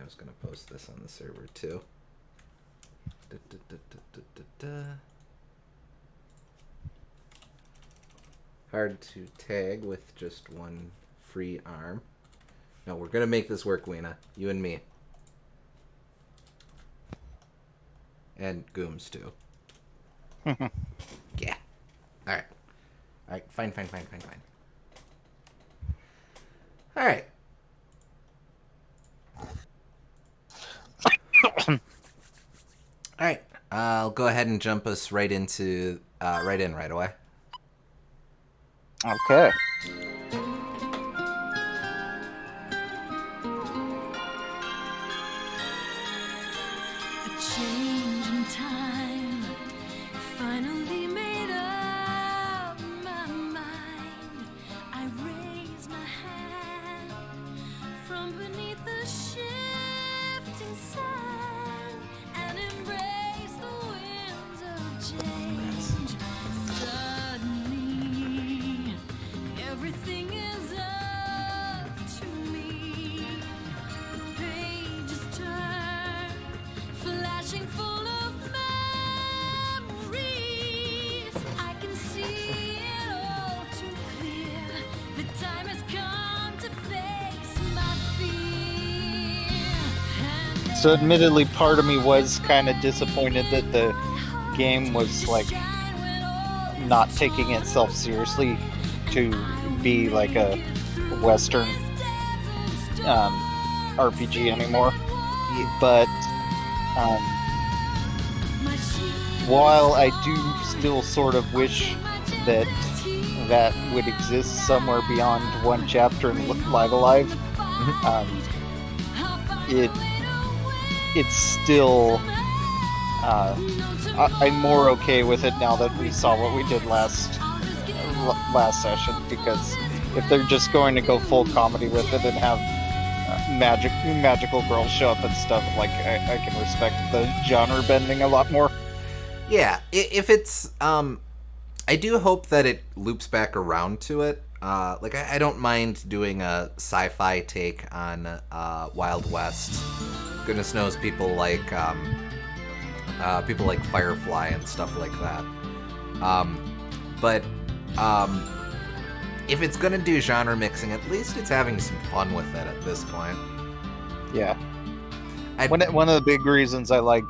was going to post this on the server too. Hard to tag with just one free arm. No, we're going to make this work, Weena. You and me. And Gooms, too. Yeah. Alright. Alright, fine. Alright. Alright. I'll go ahead and jump us right into, right away. Okay. So admittedly, part of me was kind of disappointed that the game was like not taking itself seriously to be like a Western RPG anymore. But while I do still sort of wish that that would exist somewhere beyond one chapter in Live Alive, it's still I'm more okay with it now that we saw what we did last session, because if they're just going to go full comedy with it and have magical girls show up and stuff, like I can respect the genre bending a lot more. Yeah, if it's I do hope that it loops back around to it. Like I don't mind doing a sci-fi take on Wild West. Goodness knows people like Firefly and stuff like that. But if it's gonna do genre mixing, at least it's having some fun with it at this point. Yeah. One of the big reasons I like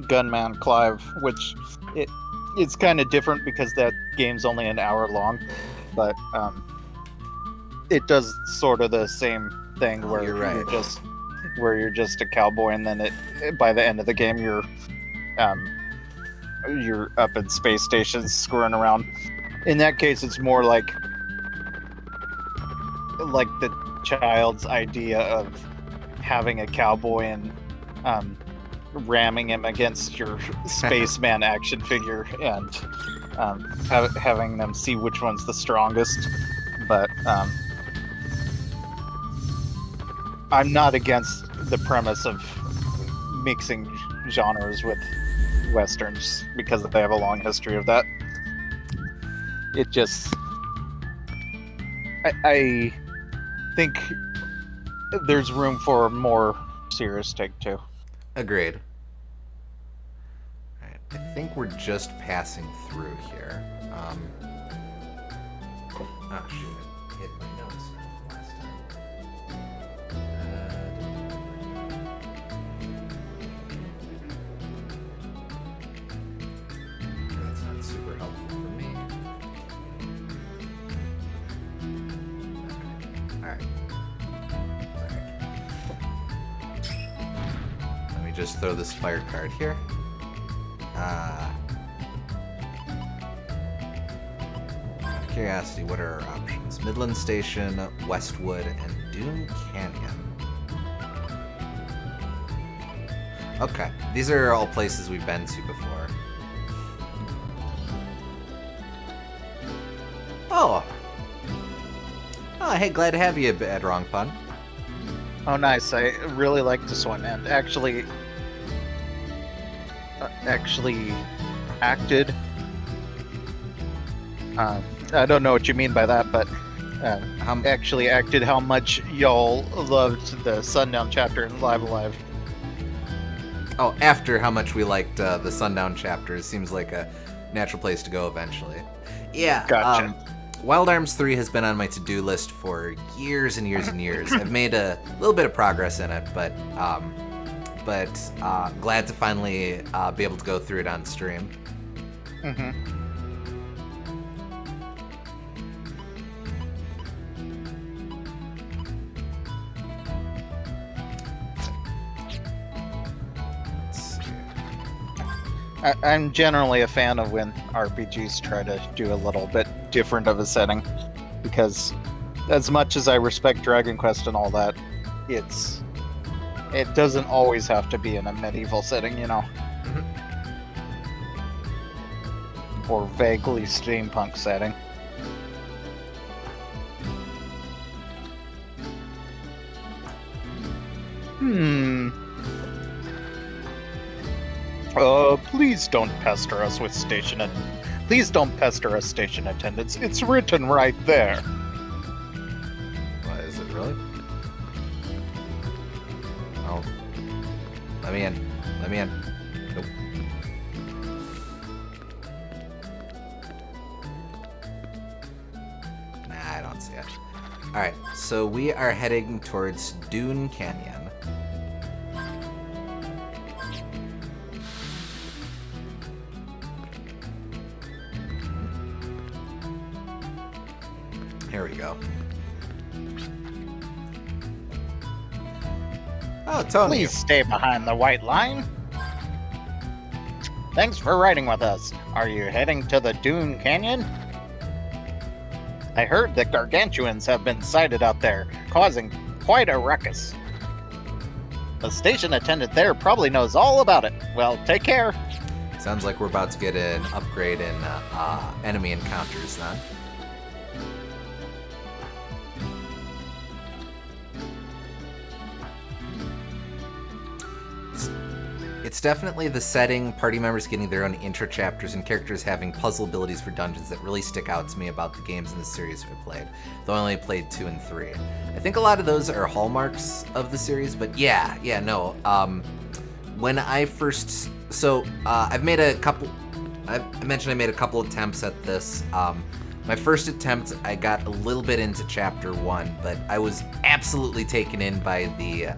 Gunman Clive, which it's kind of different because that game's only an hour long, but it does sort of the same thing where you're just a cowboy, and then by the end of the game you're up in space stations screwing around. In that case, it's more like the child's idea of having a cowboy and ramming him against your spaceman action figure and having them see which one's the strongest. But I'm not against the premise of mixing genres with Westerns because they have a long history of that. It just... I think there's room for a more serious take too. Agreed. Alright, I think we're just passing through here. Oh shoot, I hit my notes last time. That's not super helpful for me. Alright. Let me just throw this fire card here. Out of curiosity, what are our options? Midland Station, Westwood, and Dune Canyon. Okay, these are all places we've been to before. Oh, hey, glad to have you at Wrong Pun. Oh, nice. I really like this one, and actually acted. I don't know what you mean by that, but actually acted how much y'all loved the Sundown chapter in Live Alive. Oh, after how much we liked the Sundown chapter, it seems like a natural place to go eventually. Yeah, Gotcha. Wild Arms 3 has been on my to-do list for years and years and years. I've made a little bit of progress in it, but glad to finally be able to go through it on stream. Mm-hmm. I'm generally a fan of when RPGs try to do a little bit different of a setting, because as much as I respect Dragon Quest and all that, it doesn't always have to be in a medieval setting, you know, or vaguely steampunk setting. Please don't pester us with Please don't pester us, station attendants. It's written right there. What, is it really? Oh. Let me in. Let me in. Nope. Nah, I don't see it. Alright, so we are heading towards Dune Canyon. Here we go. Oh, Tony. Please stay behind the white line. Thanks for riding with us. Are you heading to the Dune Canyon? I heard that gargantuans have been sighted out there, causing quite a ruckus. The station attendant there probably knows all about it. Well, take care. Sounds like we're about to get an upgrade in enemy encounters then. It's definitely the setting, party members getting their own intro chapters, and characters having puzzle abilities for dungeons that really stick out to me about the games in the series we've played, though I only played 2 and 3. I think a lot of those are hallmarks of the series, but no. When I first... So, I've made a couple... I mentioned I made a couple attempts at this. My first attempt, I got a little bit into Chapter 1, but I was absolutely taken in by the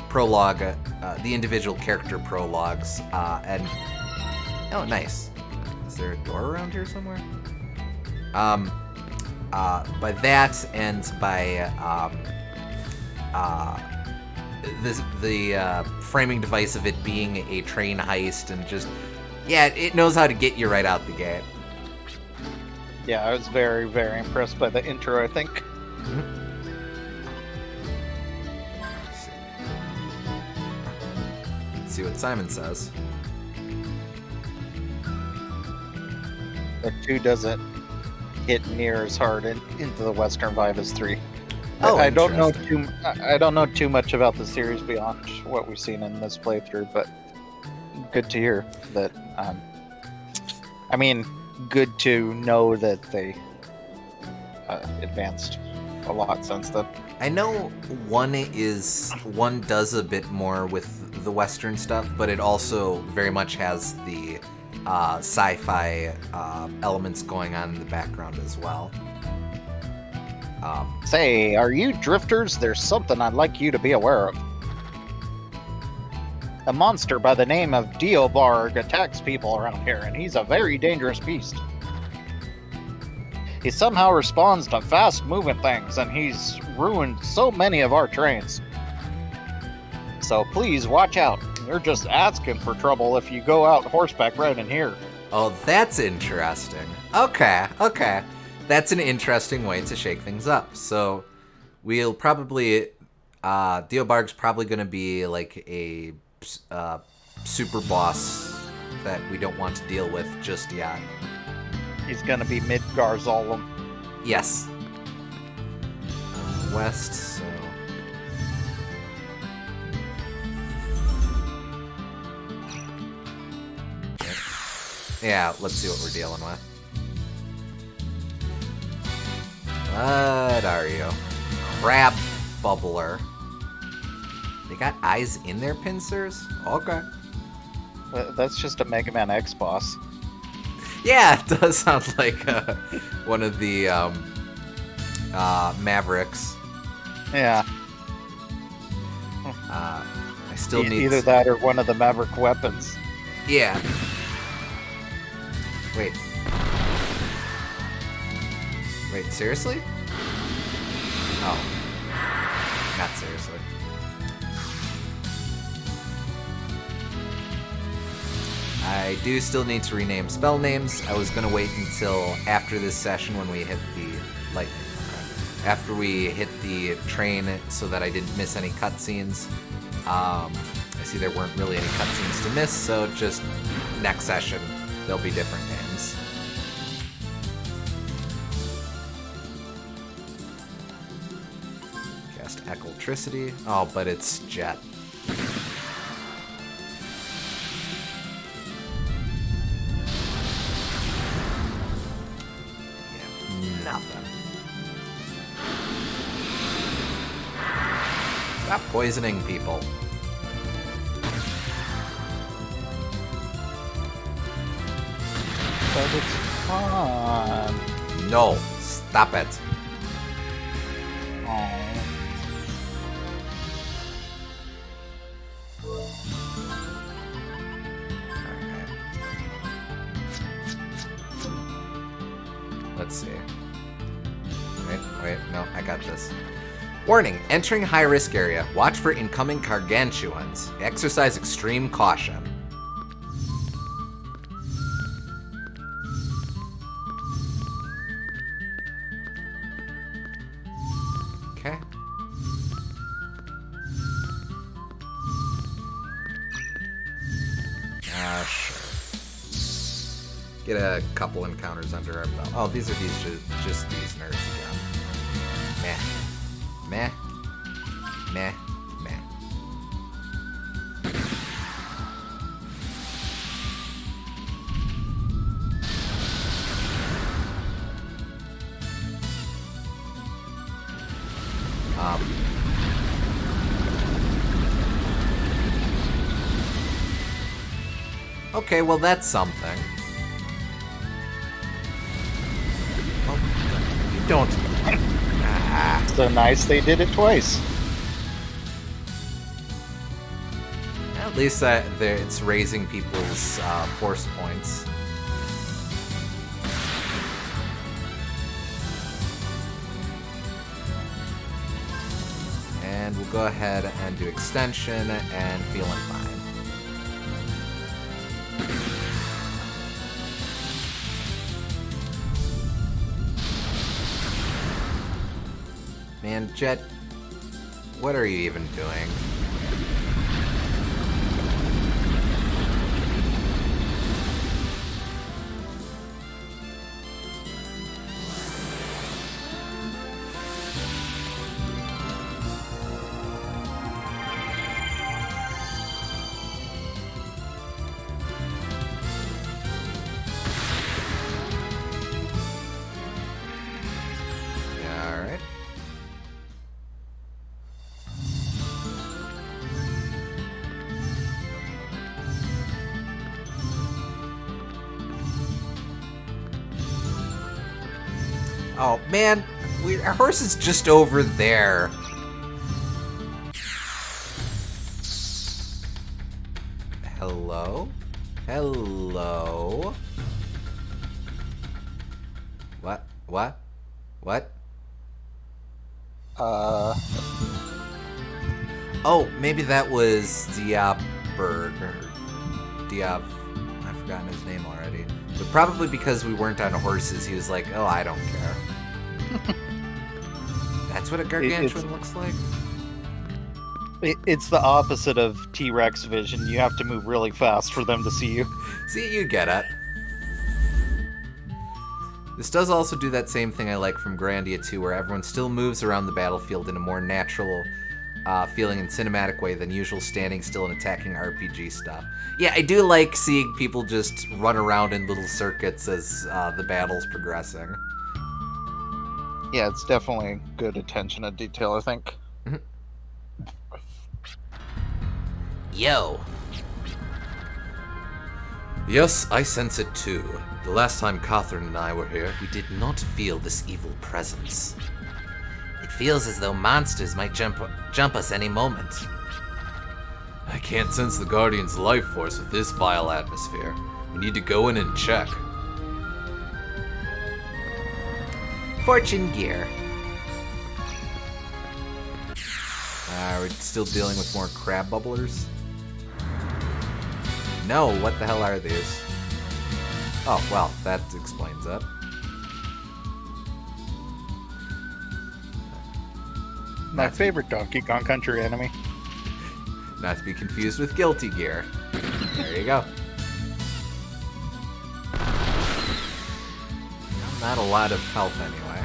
prologue, the individual character prologues, and oh, nice. Is there a door around here somewhere? By that and by the framing device of it being a train heist, and just it knows how to get you right out the gate. Yeah, I was very, very impressed by the intro, I think. Mm-hmm. See what Simon says. But 2 doesn't hit near as hard into the Western vibe as 3. Oh, I don't know too much about the series beyond what we've seen in this playthrough, but good to hear that. I mean, good to know that they advanced a lot since then. I know one does a bit more with the Western stuff, but it also very much has the sci-fi elements going on in the background as well. Say, are you drifters? There's something I'd like you to be aware of. A monster by the name of Diobarg attacks people around here, and he's a very dangerous beast. He somehow responds to fast-moving things, and he's ruined so many of our trains. So please watch out. You're just asking for trouble if you go out horseback riding here. Oh, that's interesting. Okay. That's an interesting way to shake things up. So we'll probably... Diobarg's probably going to be like a super boss that we don't want to deal with just yet. He's gonna be Midgar-Zolom. Yes. West, so... Yeah, let's see what we're dealing with. What are you? Crab bubbler. They got eyes in their pincers? Okay. That's just a Mega Man X boss. Yeah, it does sound like one of the Mavericks. Yeah. I still need either that or one of the Maverick weapons. Yeah. Wait, seriously? Oh. Not seriously. I do still need to rename spell names. I was going to wait until after this session when we hit the lightning. Okay. After we hit the train so that I didn't miss any cutscenes. I see there weren't really any cutscenes to miss, so just next session there'll be different names. Cast Eclectricity. Oh, but it's Jet. Nothing. Stop poisoning people. But it's fun. No, stop it. Aww. Let's see. Wait, no, I got this. Warning, entering high-risk area. Watch for incoming gargantuans. Exercise extreme caution. Okay. Sure. Get a couple encounters under our belt. Oh, these are just these nerds again. Meh. Meh. Meh. Meh. Okay, well that's something. Oh, you don't. So nice they did it twice. At least it's raising people's force points. And we'll go ahead and do extension and feeling fine. Man, Jet, what are you even doing? Oh, man, our horse is just over there. Hello? Hello? What? What? What? Oh, maybe that was Diabberg, or Diab... I've forgotten his name already. But probably because we weren't on horses, he was like, oh, I don't care. That's what a gargantuan looks like? It's the opposite of T-Rex vision. You have to move really fast for them to see you. See, you get it. This does also do that same thing I like from Grandia 2, where everyone still moves around the battlefield in a more natural feeling and cinematic way than usual standing still and attacking RPG stuff. Yeah, I do like seeing people just run around in little circuits as the battle's progressing. Yeah, it's definitely good attention to detail, I think. Yo. Yes, I sense it too. The last time Catherine and I were here, we did not feel this evil presence. It feels as though monsters might jump us any moment. I can't sense the Guardian's life force with this vile atmosphere. We need to go in and check. Fortune gear. We're still dealing with more crab bubblers? No, what the hell are these? Oh, well, that explains it. My favorite Donkey Kong Country enemy. Not to be confused with Guilty Gear. There you go. Not a lot of health anyway.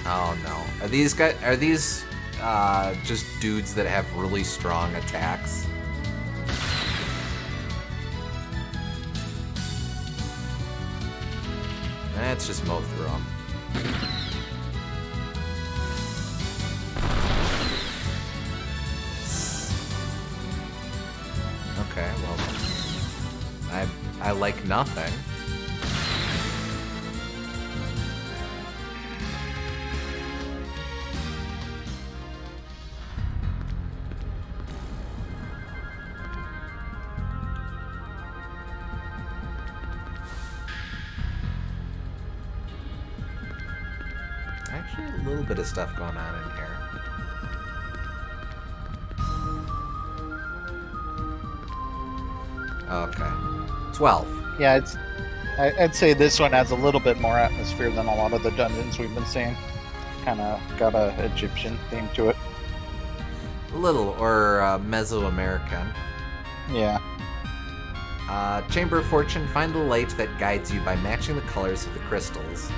Oh no. Are these just dudes that have really strong attacks? Let's just mow through them. Okay, well, I like nothing. Actually, a little bit of stuff going on in here. Okay. 12. Yeah, I'd say this one has a little bit more atmosphere than a lot of the dungeons we've been seeing. Kind of got a Egyptian theme to it. A little, or Mesoamerican. Yeah. Chamber of Fortune, find the light that guides you by matching the colors of the crystals.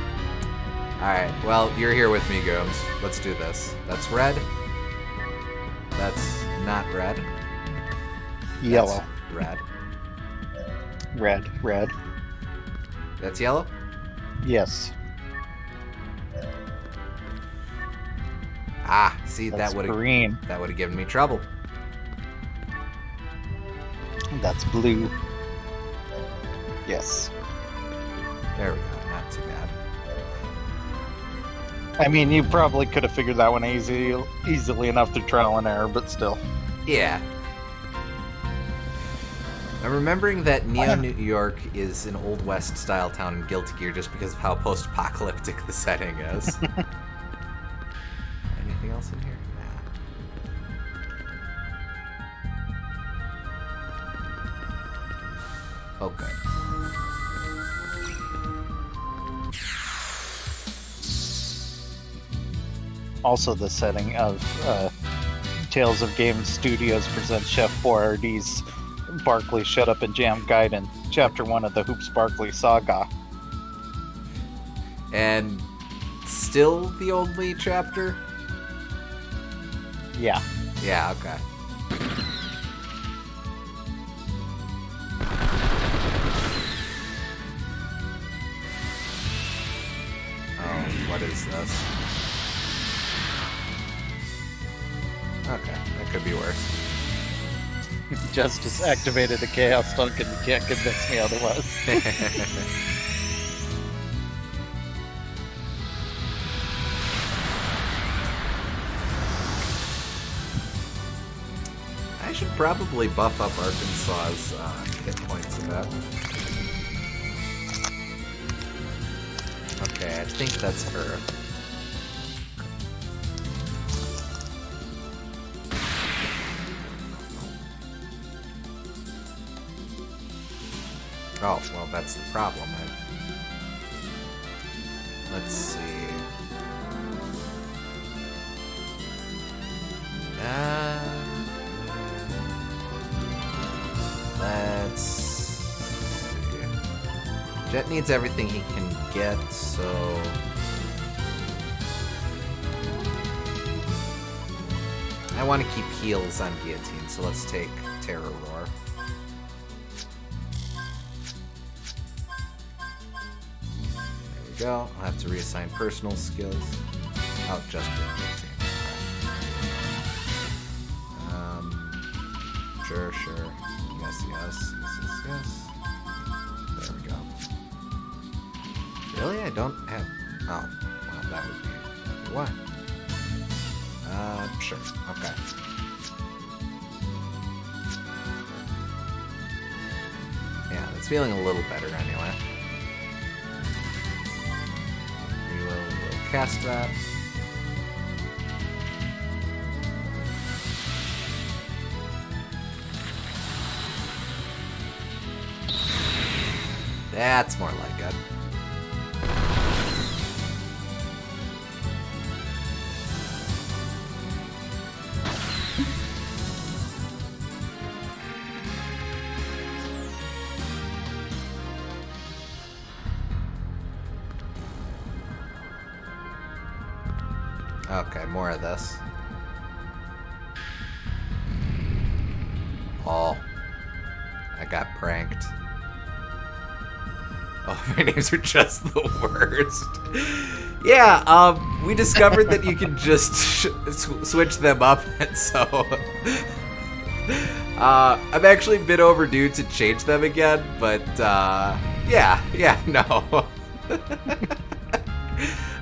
Alright, well, you're here with me, Gomes. Let's do this. That's red. That's not red. Yellow. That's red. Red. That's yellow? Yes. Ah, see, That's that would have green. given me trouble. That's blue. Yes. There we go, not too bad. I mean, you probably could have figured that one easily enough through trial and error, but still. Yeah. I'm remembering that Neo New York is an Old West style town in Guilty Gear just because of how post-apocalyptic the setting is. Anything else in here? Nah. Okay. Also the setting of Tales of Games Studios presents Chef Boyardee's Barkley Shut Up and Jam Gaiden, Chapter 1 of the Hoops Barkley Saga. And still the only chapter? Yeah. Yeah, okay. Oh, what is this? Okay, that could be worse. Justice activated a chaos dunk and you can't convince me otherwise. I should probably buff up Arkansas's hit points a bit. Okay, I think that's her. Oh, well, that's the problem. Let's see. Let's see. Jet needs everything he can get, so... I want to keep heals on Guillotine, so let's take Terror Roar. we go. I'll have to reassign personal skills. Oh, just for 15. Sure. Yes. There we go. Really? I don't have... Oh, well, that would be... What? Sure. Okay. Yeah, it's feeling a little better anyway. We'll cast that. That's more like it. Okay, more of this. Oh, I got pranked. Oh, my names are just the worst. Yeah, we discovered that you can just switch them up, and so I'm actually a bit overdue to change them again, but no.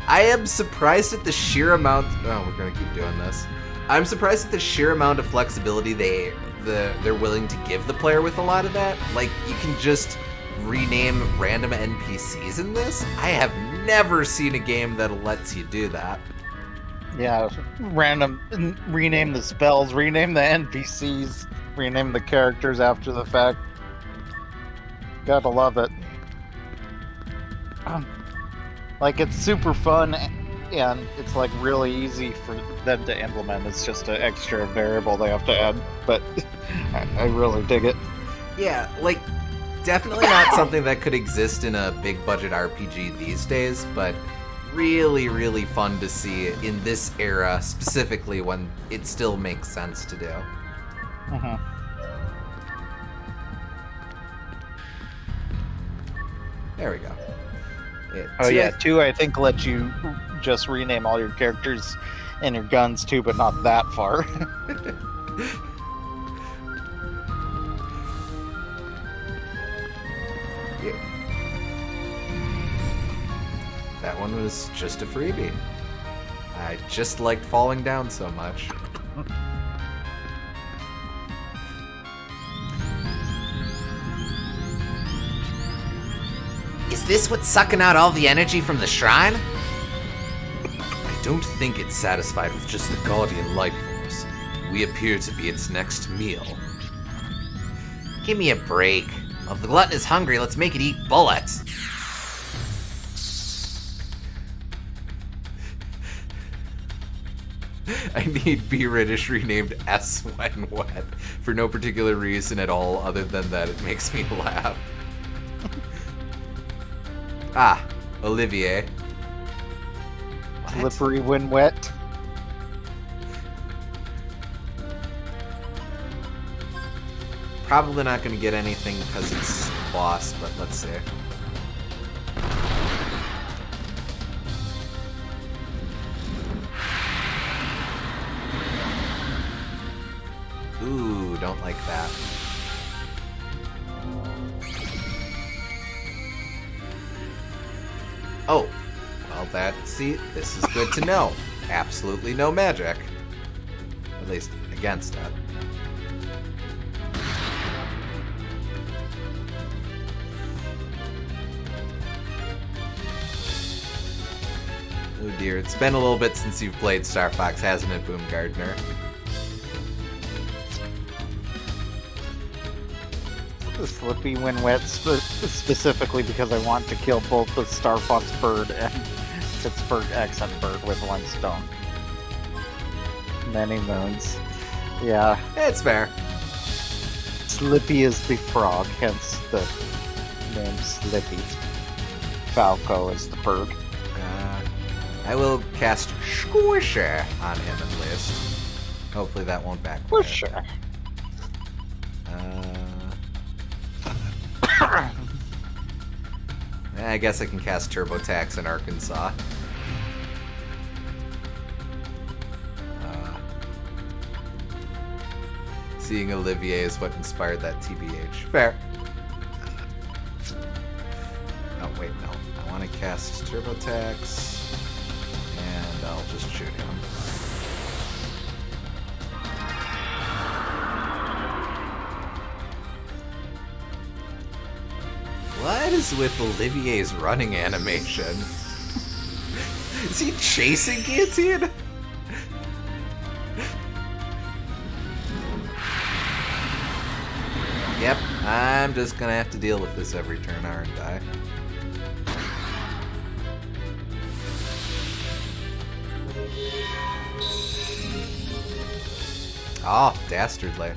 I am surprised at the sheer amount. Oh, we're gonna keep doing this. I'm surprised at the sheer amount of flexibility they're willing to give the player with a lot of that. Like, you can just rename random NPCs in this. I have never seen a game that lets you do that. Yeah, rename the spells, rename the NPCs, rename the characters after the fact. Gotta love it. Like, it's super fun, and it's like really easy for them to implement. It's just an extra variable they have to add, but I really dig it. Yeah, like, definitely not something that could exist in a big budget RPG these days, but really, really fun to see in this era, specifically when it still makes sense to do. Mm-hmm. There we go. Two, I think, lets you just rename all your characters and your guns too, but not that far. Yeah. That one was just a freebie. I just liked falling down so much. Is this what's sucking out all the energy from the shrine? I don't think it's satisfied with just the Guardian life force. We appear to be its next meal. Give me a break. Well, if the glutton is hungry, let's make it eat bullets. I need B British renamed S when wet for no particular reason at all other than that it makes me laugh. Ah, Olivier. What? Slippery when wet. Probably not going to get anything because it's boss, but let's see. Ooh, don't like that. Oh, well this is good to know. Absolutely no magic. At least against it. Oh dear, it's been a little bit since you've played Star Fox, hasn't it, Boom Gardner? Slippy when wet, specifically because I want to kill both the Star Fox bird and Pittsburgh accent bird with one stone. Many moons. Yeah. It's fair. Slippy is the frog, hence the name Slippy. Falco is the bird. I will cast Squisher on him at least. Hopefully that won't backfire. Squisher. I guess I can cast TurboTax in Arkansas. Seeing Olivier is what inspired that TBH. Fair. Oh, wait, no. I want to cast TurboTax, and I'll just shoot him. What is with Olivier's running animation? Is he chasing Guillotine? Yep, I'm just gonna have to deal with this every turn, aren't I? Oh, dastardly.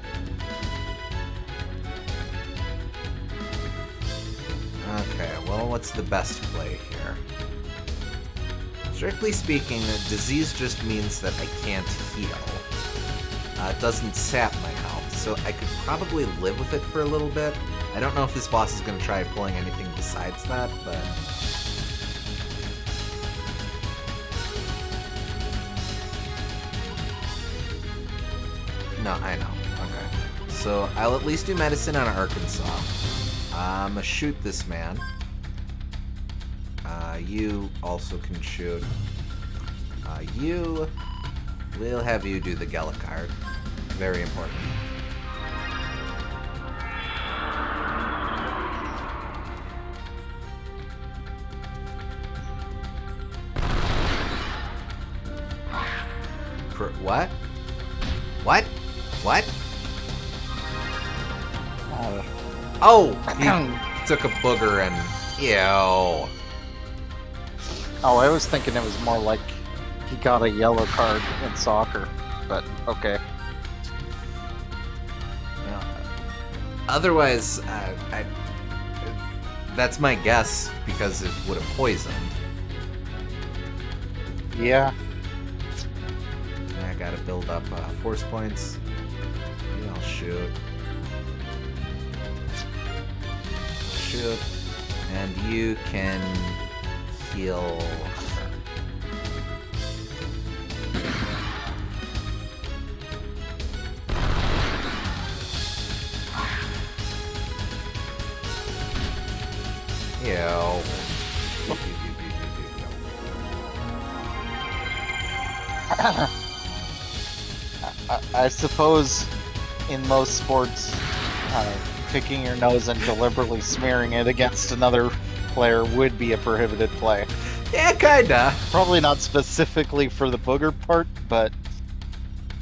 Okay, well, what's the best play here? Strictly speaking, disease just means that I can't heal. It doesn't sap my health, so I could probably live with it for a little bit. I don't know if this boss is going to try pulling anything besides that, but... No, I know. Okay. So I'll at least do medicine on Arkansas. I'm gonna shoot this man. You also can shoot. We'll have you do the Gela card. Very important. What? What? What? Oh! He took a booger and... Ew. Oh, I was thinking it was more like he got a yellow card in soccer, but okay. Yeah. Otherwise, that's my guess, because it would have poisoned. Yeah. I gotta build up force points. Yeah, I'll shoot. Shoot. And you can heal. Ew. I suppose in most sports, picking your nose and deliberately smearing it against another player would be a prohibited play. Yeah, kinda. Probably not specifically for the booger part, but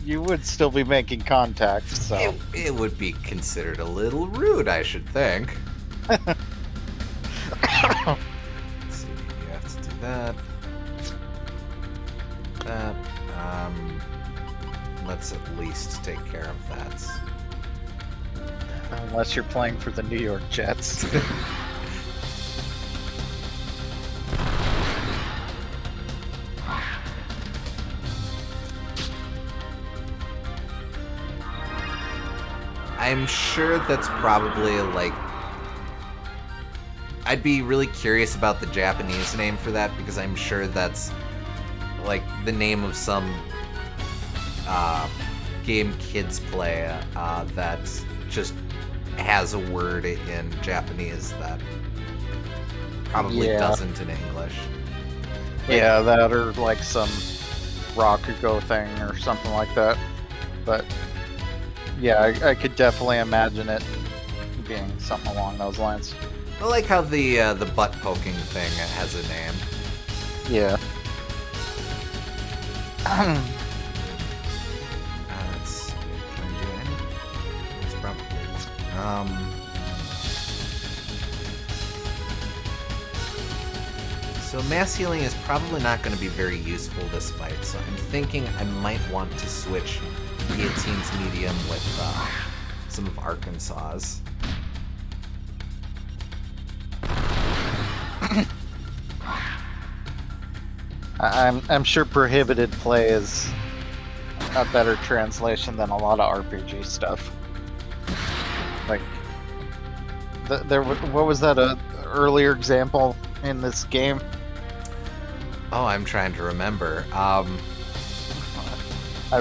you would still be making contact, so... It would be considered a little rude, I should think. Let's see, you have to do that. That. Let's at least take care of that. Unless you're playing for the New York Jets. I'm sure that's probably like... I'd be really curious about the Japanese name for that, because I'm sure that's like the name of some game kids play that just has a word in Japanese that probably doesn't in English. Yeah, that or like some Rakugo thing or something like that. But yeah, I could definitely imagine it being something along those lines. I like how the butt poking thing has a name. Yeah. Let's see, can I do anything? It's probably... So mass healing is probably not going to be very useful this fight, so I'm thinking I might want to switch Guillotine's medium with some of Arkansas's. I'm sure prohibited play is a better translation than a lot of RPG stuff. Like, what was that earlier example in this game? Oh, I'm trying to remember. I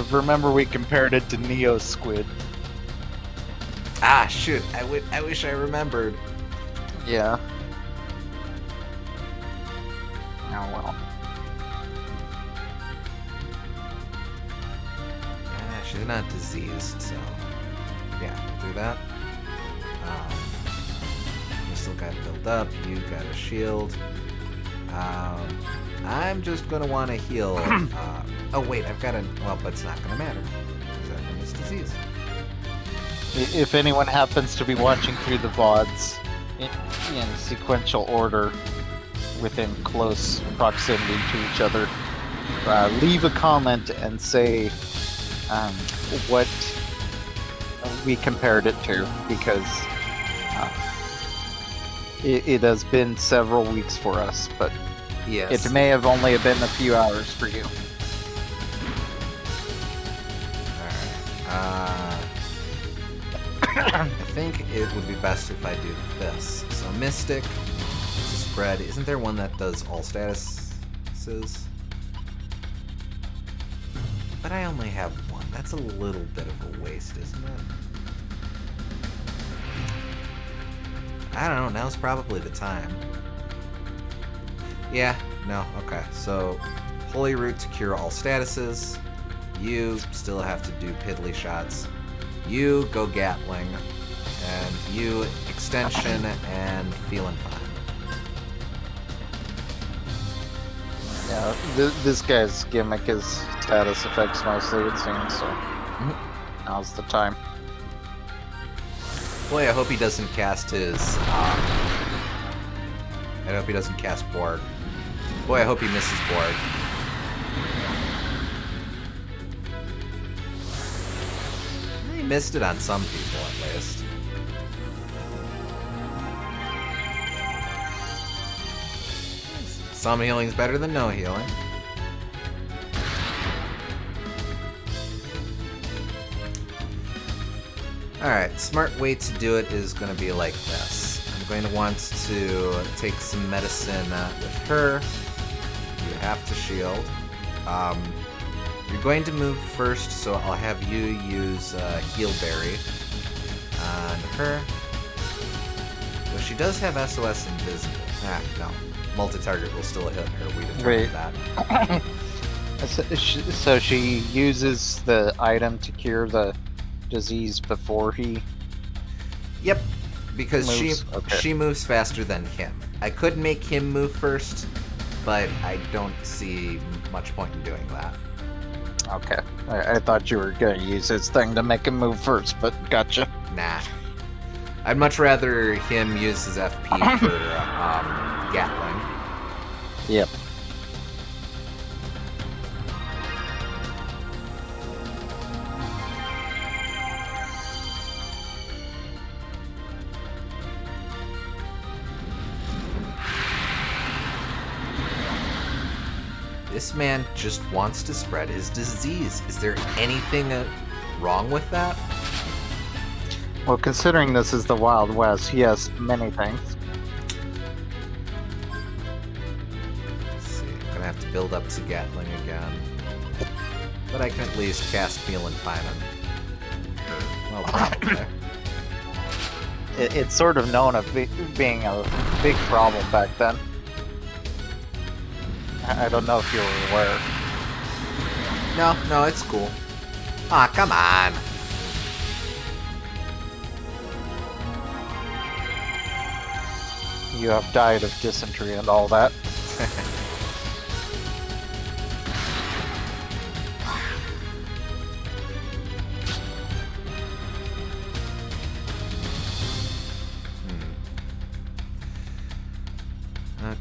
remember we compared it to Neo Squid. Shoot. I wish I remembered. Yeah. Oh well. She's not diseased, so yeah, we'll do that. You still got to build up. You got a shield. I'm just gonna want to heal. Oh wait, I've got a. Well, but it's not gonna matter because everyone is diseased. If anyone happens to be watching through the VODs in sequential order within close proximity to each other, leave a comment and say what we compared it to, because it has been several weeks for us, but yes, it may have only been a few hours for you. Alright. I think it would be best if I do this. So Mystic, it's a spread. Isn't there one that does all statuses? But I only have one. That's a little bit of a waste, isn't it? I don't know. Now's probably the time. Yeah. No. Okay. So, Holy Root to cure all statuses. You still have to do piddly shots. You go Gatling. And you extension and feeling fine. Yeah, this guy's gimmick is status effects mostly, it seems, so now's the time. Boy, I hope he doesn't cast his, I hope he doesn't cast Borg. Boy, I hope he misses Borg. He missed it on some people, at least. Some healing's better than no healing. Alright, smart way to do it is going to be like this. I'm going to want to take some medicine with her. You have to shield. You're going to move first, so I'll have you use Heal Berry on her. Well, she does have SOS Invisible. No. Multi-target will still hit her. We determined that. So she uses the item to cure the disease before he. Yep, because moves? she moves faster than him. I could make him move first, but I don't see much point in doing that. Okay, I thought you were gonna use his thing to make him move first, but gotcha. Nah, I'd much rather him use his FP for Gatling. Yep. This man just wants to spread his disease. Is there anything wrong with that? Well, considering this is the Wild West, yes, many things. Let's see, I'm gonna have to build up to Gatling again. But I can at least cast Feelin' Fine on. Well, probably. It's sort of known of being a big problem back then. I don't know if you were aware. No, it's cool. Aw, come on. You have died of dysentery and all that.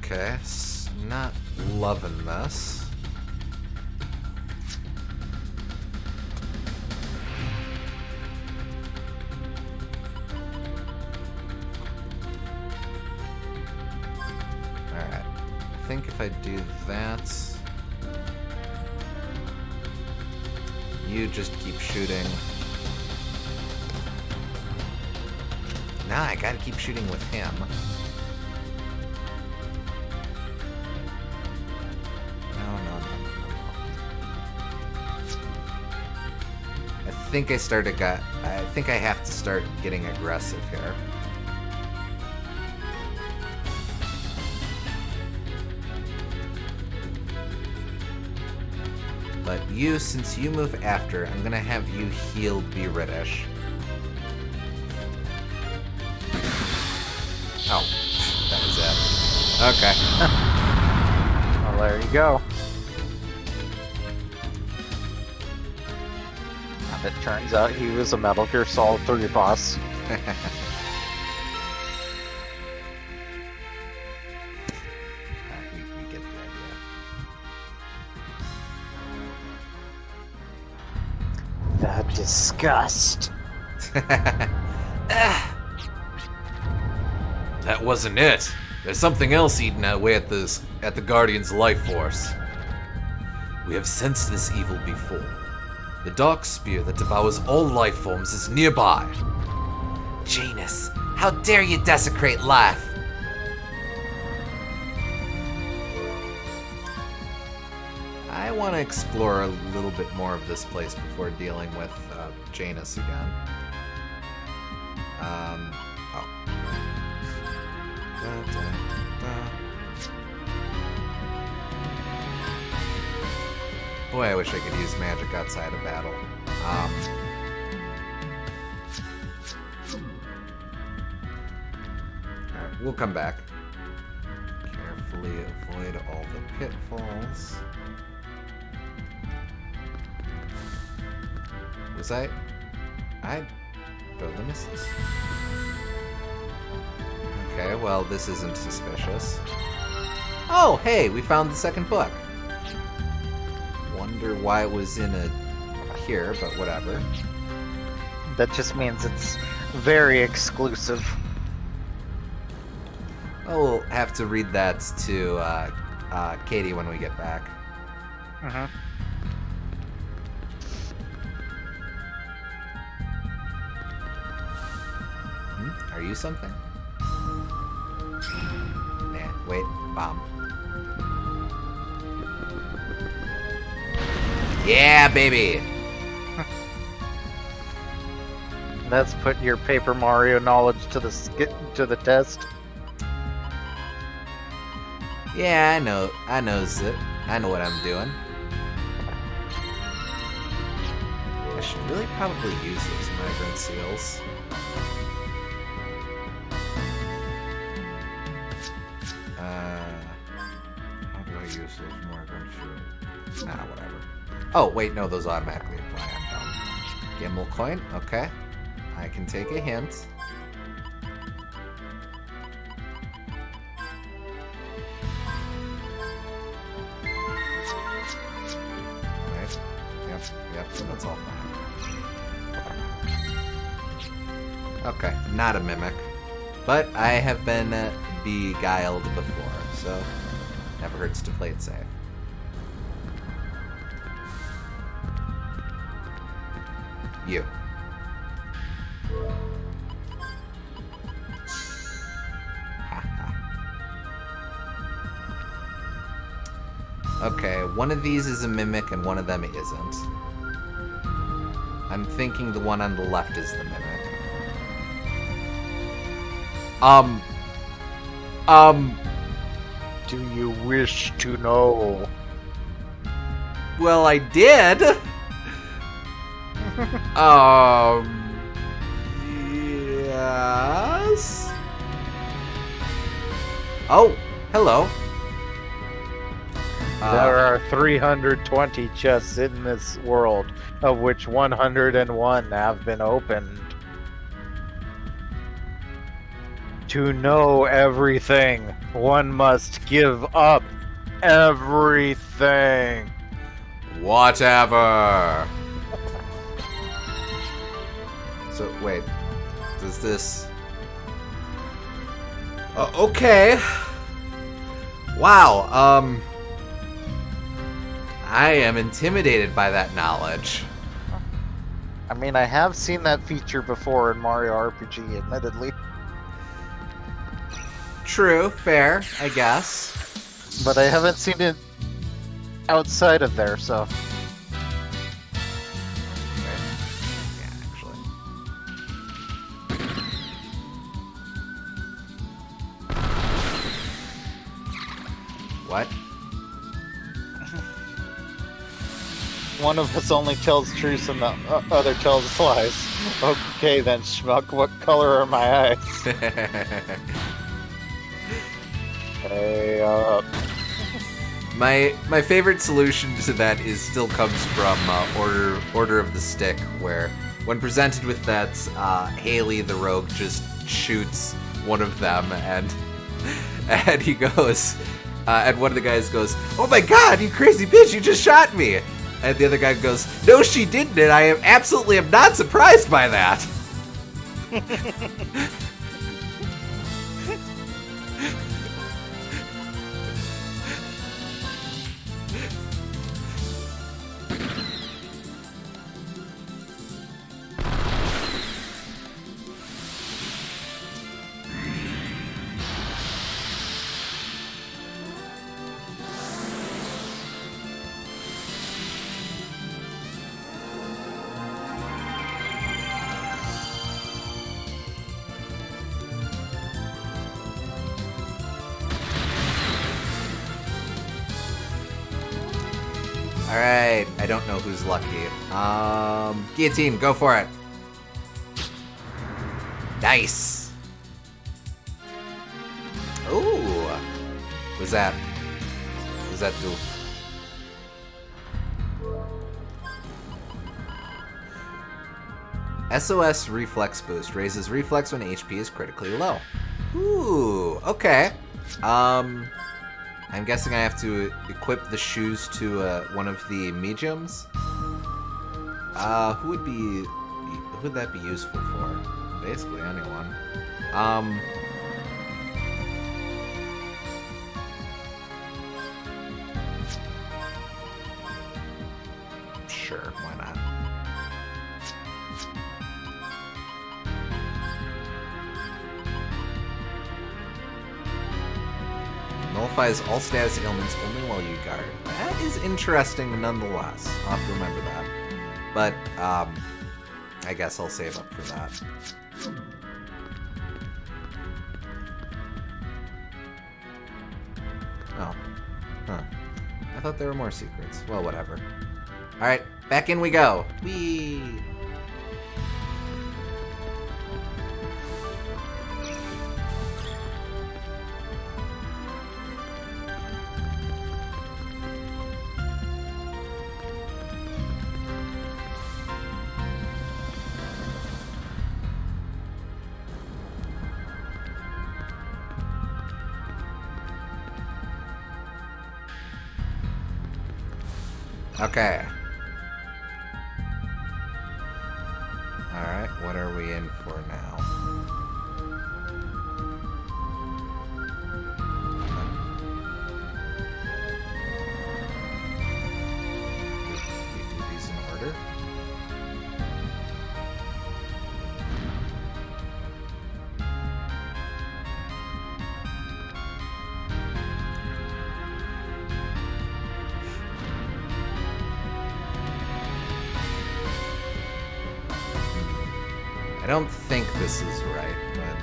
Okay, not loving this. Alright, I think if I do that, you just keep shooting. Nah, I gotta keep shooting with him. think I have to start getting aggressive here. But you, since you move after, I'm gonna have you heal British. Oh, that was it. Okay. Well, there you go. And it turns out he was a Metal Gear Solid 3 boss. You get the The disgust. idea. That wasn't it. There's something else eating away at the Guardian's life force. We have sensed this evil before. The dark spear that devours all life forms is nearby. Janus, how dare you desecrate life? I want to explore a little bit more of this place before dealing with Janus again. Oh. Boy, I wish I could use magic outside of battle. Alright, we'll come back. Carefully avoid all the pitfalls. I totally missed this. Okay, well, this isn't suspicious. Oh, hey, we found the second book. Wonder why it was in here, but whatever. That just means it's very exclusive. We'll have to read that to Katie when we get back. Mm-hmm. Are you something? Nah, wait, bomb. Yeah, baby! That's put your Paper Mario knowledge to the test. Yeah, I knows it. I know what I'm doing. I should really probably use those migrant seals. How do I use those migrant seals? Nah, whatever. Oh, wait, no, those automatically apply. I'm dumb. Gimbal coin, okay. I can take a hint. Right. Yep, that's all fine. Okay, not a mimic. But I have been beguiled before, so never hurts to play it safe. You. Okay, one of these is a mimic and one of them isn't. I'm thinking the one on the left is the mimic. Do you wish to know? Well, I did. Yes. Oh, hello. There are 320 chests in this world, of which 101 have been opened. To know everything, one must give up everything. Whatever. So, wait. Does this... okay. Wow, I am intimidated by that knowledge. I mean, I have seen that feature before in Mario RPG, admittedly. True, fair, I guess. But I haven't seen it outside of there, so... One of us only tells truths and the other tells lies. Okay then, schmuck, what color are my eyes? Hey, My favorite solution to that is still comes from Order of the Stick, where when presented with that, Haley the rogue just shoots one of them, and he goes, and one of the guys goes, "Oh my god, you crazy bitch, you just shot me!" And the other guy goes, "No, she didn't, and I am not surprised by that." Alright, I don't know who's lucky. Guillotine, go for it. Nice. Ooh. What's that? What's that do? SOS Reflex Boost raises reflex when HP is critically low. Ooh, okay. I'm guessing I have to equip the shoes to one of the mediums. Who would that be useful for? Basically anyone. Sure, why not? Nullifies all status ailments only while you guard. That is interesting nonetheless. I'll have to remember that. But, I guess I'll save up for that. Oh. Huh. I thought there were more secrets. Well, whatever. Alright, back in we go. Whee! Okay. Alright, what are we in for now? We do these in order? I don't think this is right, but...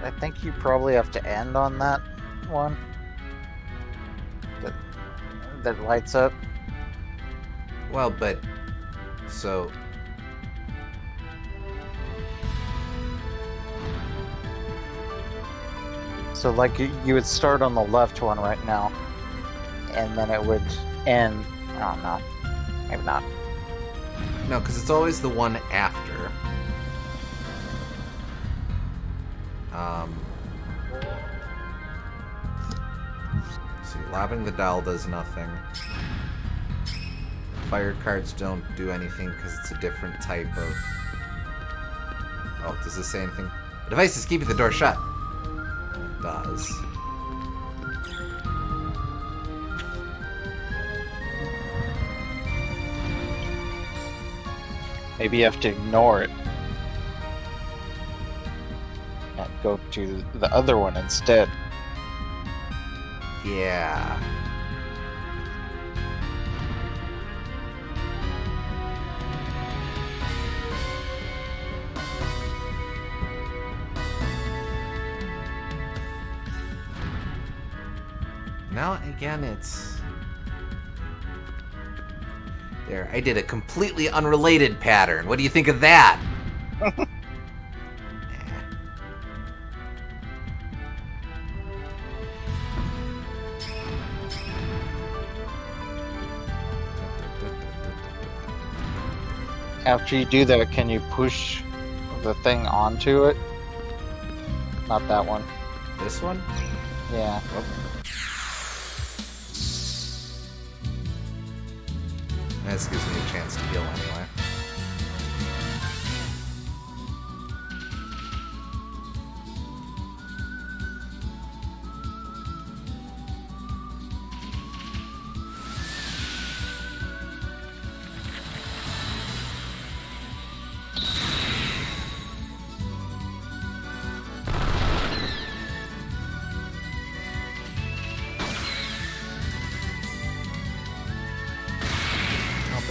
I think you probably have to end on that one. That lights up. Well, but... So... So like you would start on the left one right now, and then it would end. I don't know. Maybe not. No, because it's always the one after. See, lobbing the doll does nothing. Fire cards don't do anything because it's a different type of... Oh, does this say anything? The device is keeping the door shut. It does. Maybe you have to ignore it and go to the other one instead. Yeah. Now, again, it's... There, I did a completely unrelated pattern. What do you think of that? After you do that, can you push the thing onto it? Not that one. This one? Yeah. Oh. This gives me a chance to heal anyway.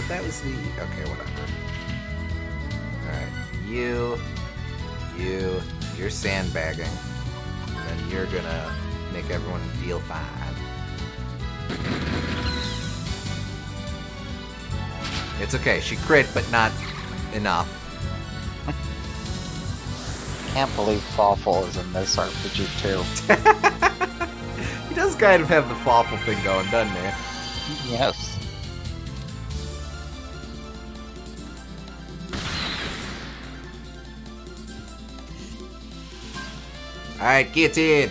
That was the... Okay, whatever. Alright, you're sandbagging. And then you're gonna make everyone feel fine. It's okay, she crit, but not enough. Can't believe Fawful is in this RPG too. He does kind of have the Fawful thing going, doesn't he? Yes. Alright, get in!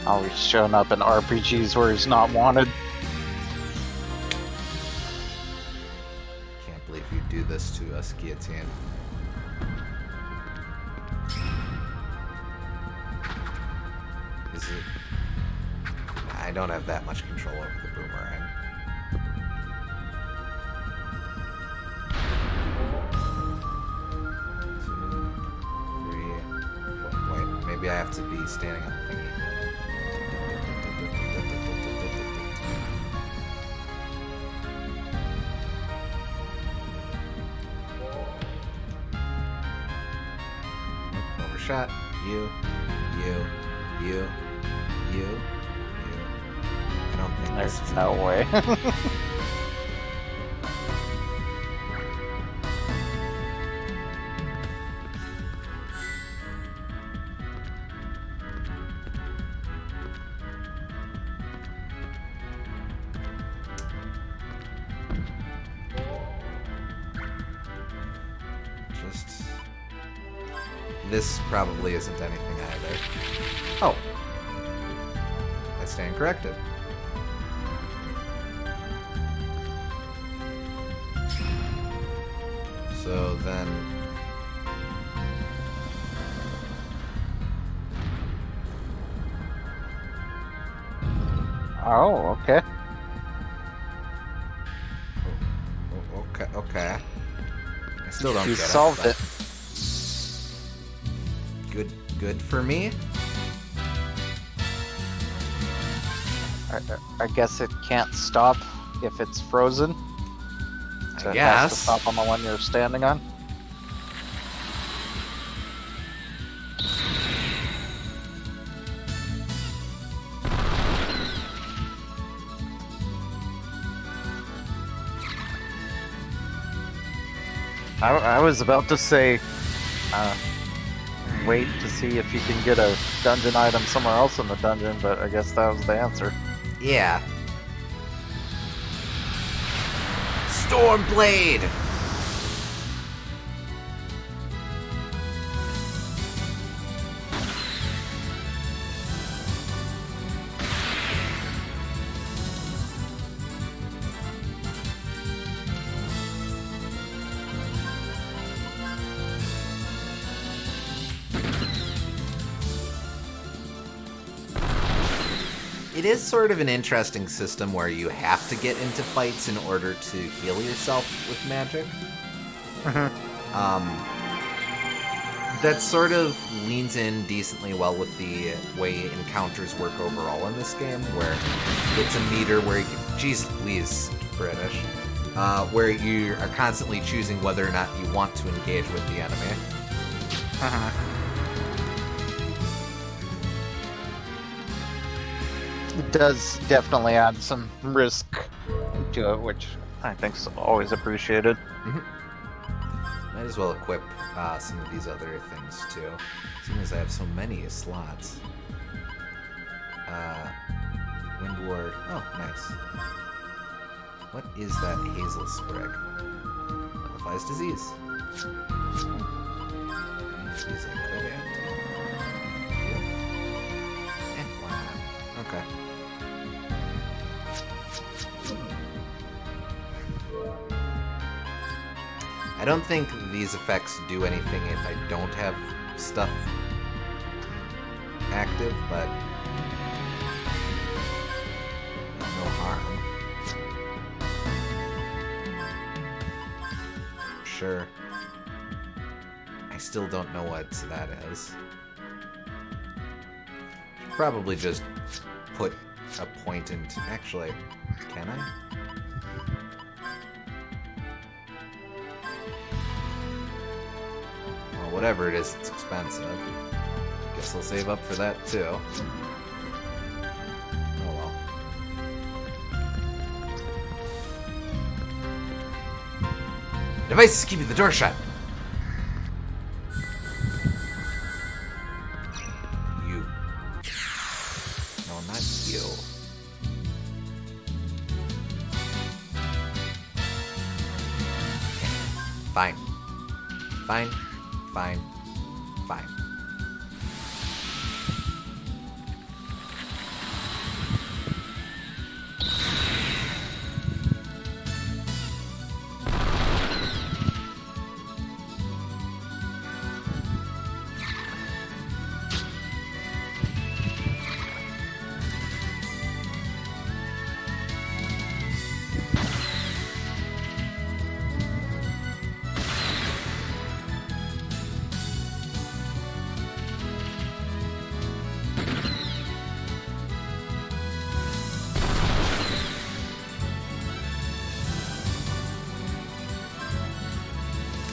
Always showing up in RPGs where he's not wanted. Can't believe you do this to us, Guillotine. Is it... I don't have that much control over the boomerang. Maybe I have to be standing on the thingy. Overshot. You. I don't think There's this is... no way. This probably isn't anything either. Oh. I stand corrected. So then... Oh, okay. Okay. I still don't You get it. You solved it. Good for me. I guess it can't stop if it's frozen. So I it guess. has to stop on the one you're standing on. I was about to say, wait to see if you can get a dungeon item somewhere else in the dungeon, but I guess that was the answer. Yeah. Stormblade! It is sort of an interesting system where you have to get into fights in order to heal yourself with magic. That sort of leans in decently well with the way encounters work overall in this game, where it's a meter where you can, geez Louise, British, where you are constantly choosing whether or not you want to engage with the enemy. it does definitely add some risk to it, which I think's always appreciated. Might as well equip some of these other things too, seeing as I have so many slots. Wind Ward. Oh, nice. What is that hazel sprig? Nullifies disease. These I could add to. And wow. Okay. I don't think these effects do anything if I don't have stuff active, but no harm. Sure. I still don't know what that is. Should probably just put a point into... Actually, can I? Well, whatever it is, it's expensive. Guess I'll save up for that too. Oh well. Devices keeping the door shut. You. No, not you. Fine. Fine. Fine. Fine.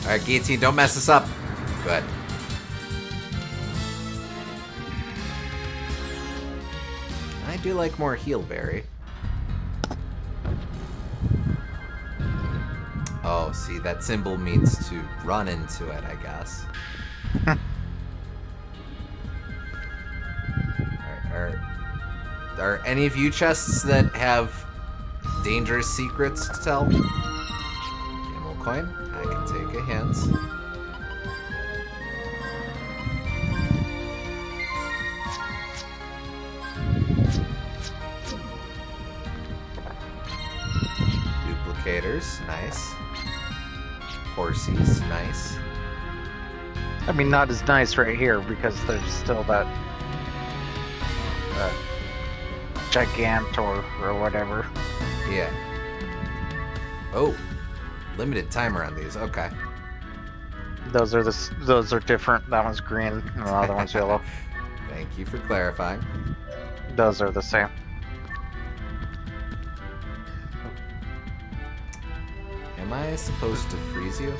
Alright, Guillotine, don't mess this up. Good. I do like more Healberry. Oh, see, that symbol means to run into it, I guess. Are any of you chests that have dangerous secrets to tell? Emerald coin. I can take a hint. Duplicators, nice. Horsies, nice. I mean, not as nice right here because there's still that Gigantor or whatever. Yeah. Oh, limited timer on these. Okay. Those are different. That one's green and the other one's yellow. Thank you for clarifying. Those are the same. Am I supposed to freeze you?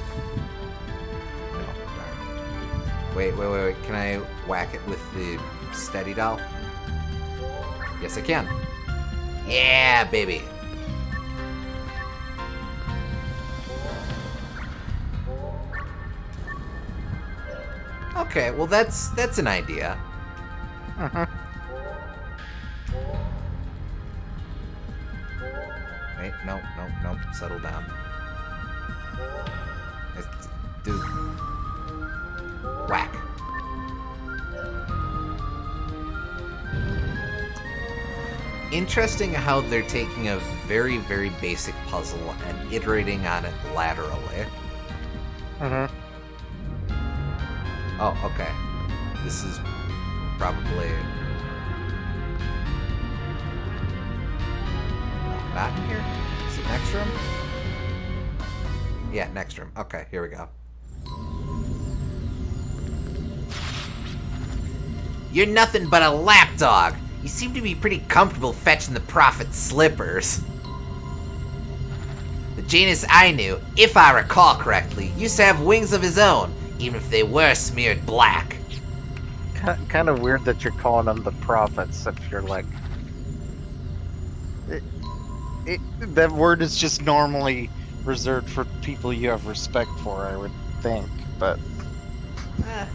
No, darn. Wait. Can I whack it with the steady doll? Yes, I can. Yeah, baby. Okay, well that's an idea. Wait, no, settle down. Dude. Whack. Interesting how they're taking a very, very basic puzzle and iterating on it laterally. Oh, okay. This is probably... No, not in here? Is it next room? Yeah, next room. Okay, here we go. You're nothing but a lapdog! You seem to be pretty comfortable fetching the Prophet's slippers. The Janus I knew, if I recall correctly, used to have wings of his own, even if they were smeared black. Kind of weird that you're calling them the Prophets if you're like That word is just normally reserved for people you have respect for, I would think. But Eh,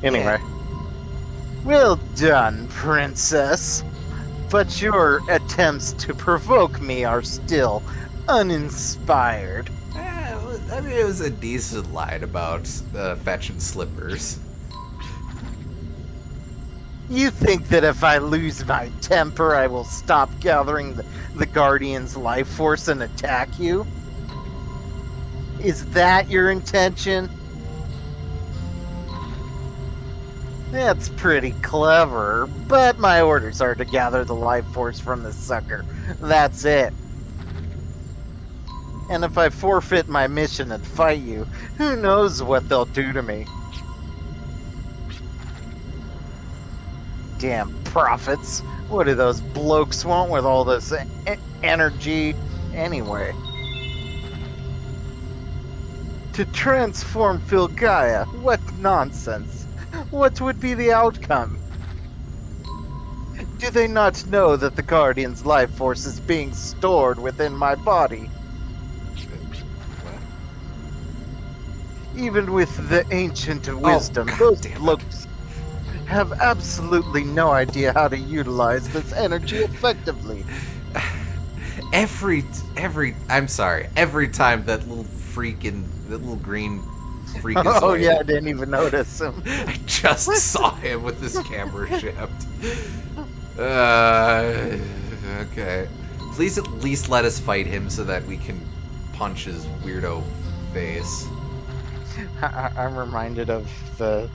anyway. yeah. Well done, princess. But your attempts to provoke me are still uninspired. I mean, it was a decent line about fetching slippers. You think that if I lose my temper, I will stop gathering the Guardian's life force and attack you? Is that your intention? That's pretty clever, but my orders are to gather the life force from the sucker. That's it. And if I forfeit my mission and fight you, who knows what they'll do to me? Damn prophets. What do those blokes want with all this energy anyway? To transform Filgaia? What nonsense. What would be the outcome? Do they not know that the Guardian's life force is being stored within my body? Even with the ancient wisdom, those blokes have absolutely no idea how to utilize this energy effectively. Every time that little green freak is Oh like, yeah, I didn't even notice him. I just saw him with his camera shift. Okay. Please at least let us fight him so that we can punch his weirdo face. I'm reminded of the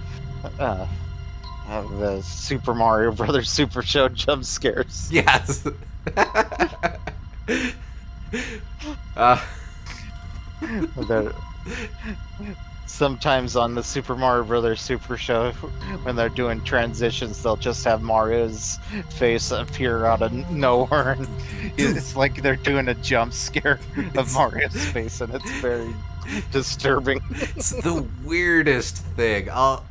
Super Mario Brothers Super Show jump scares. Yes. Sometimes on the Super Mario Brothers Super Show, when they're doing transitions, they'll just have Mario's face appear out of nowhere, and it's like they're doing a jump scare of Mario's face, and it's very disturbing. It's the weirdest thing. I'll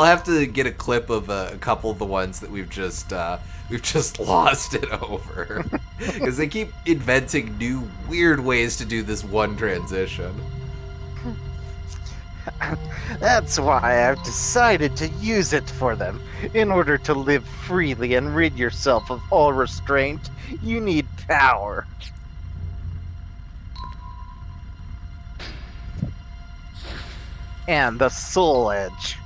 have to get a clip of a couple of the ones that we've just lost it over, because they keep inventing new weird ways to do this one transition. That's why I've decided to use it for them. In order to live freely and rid yourself of all restraint, you need power. And the soul edge.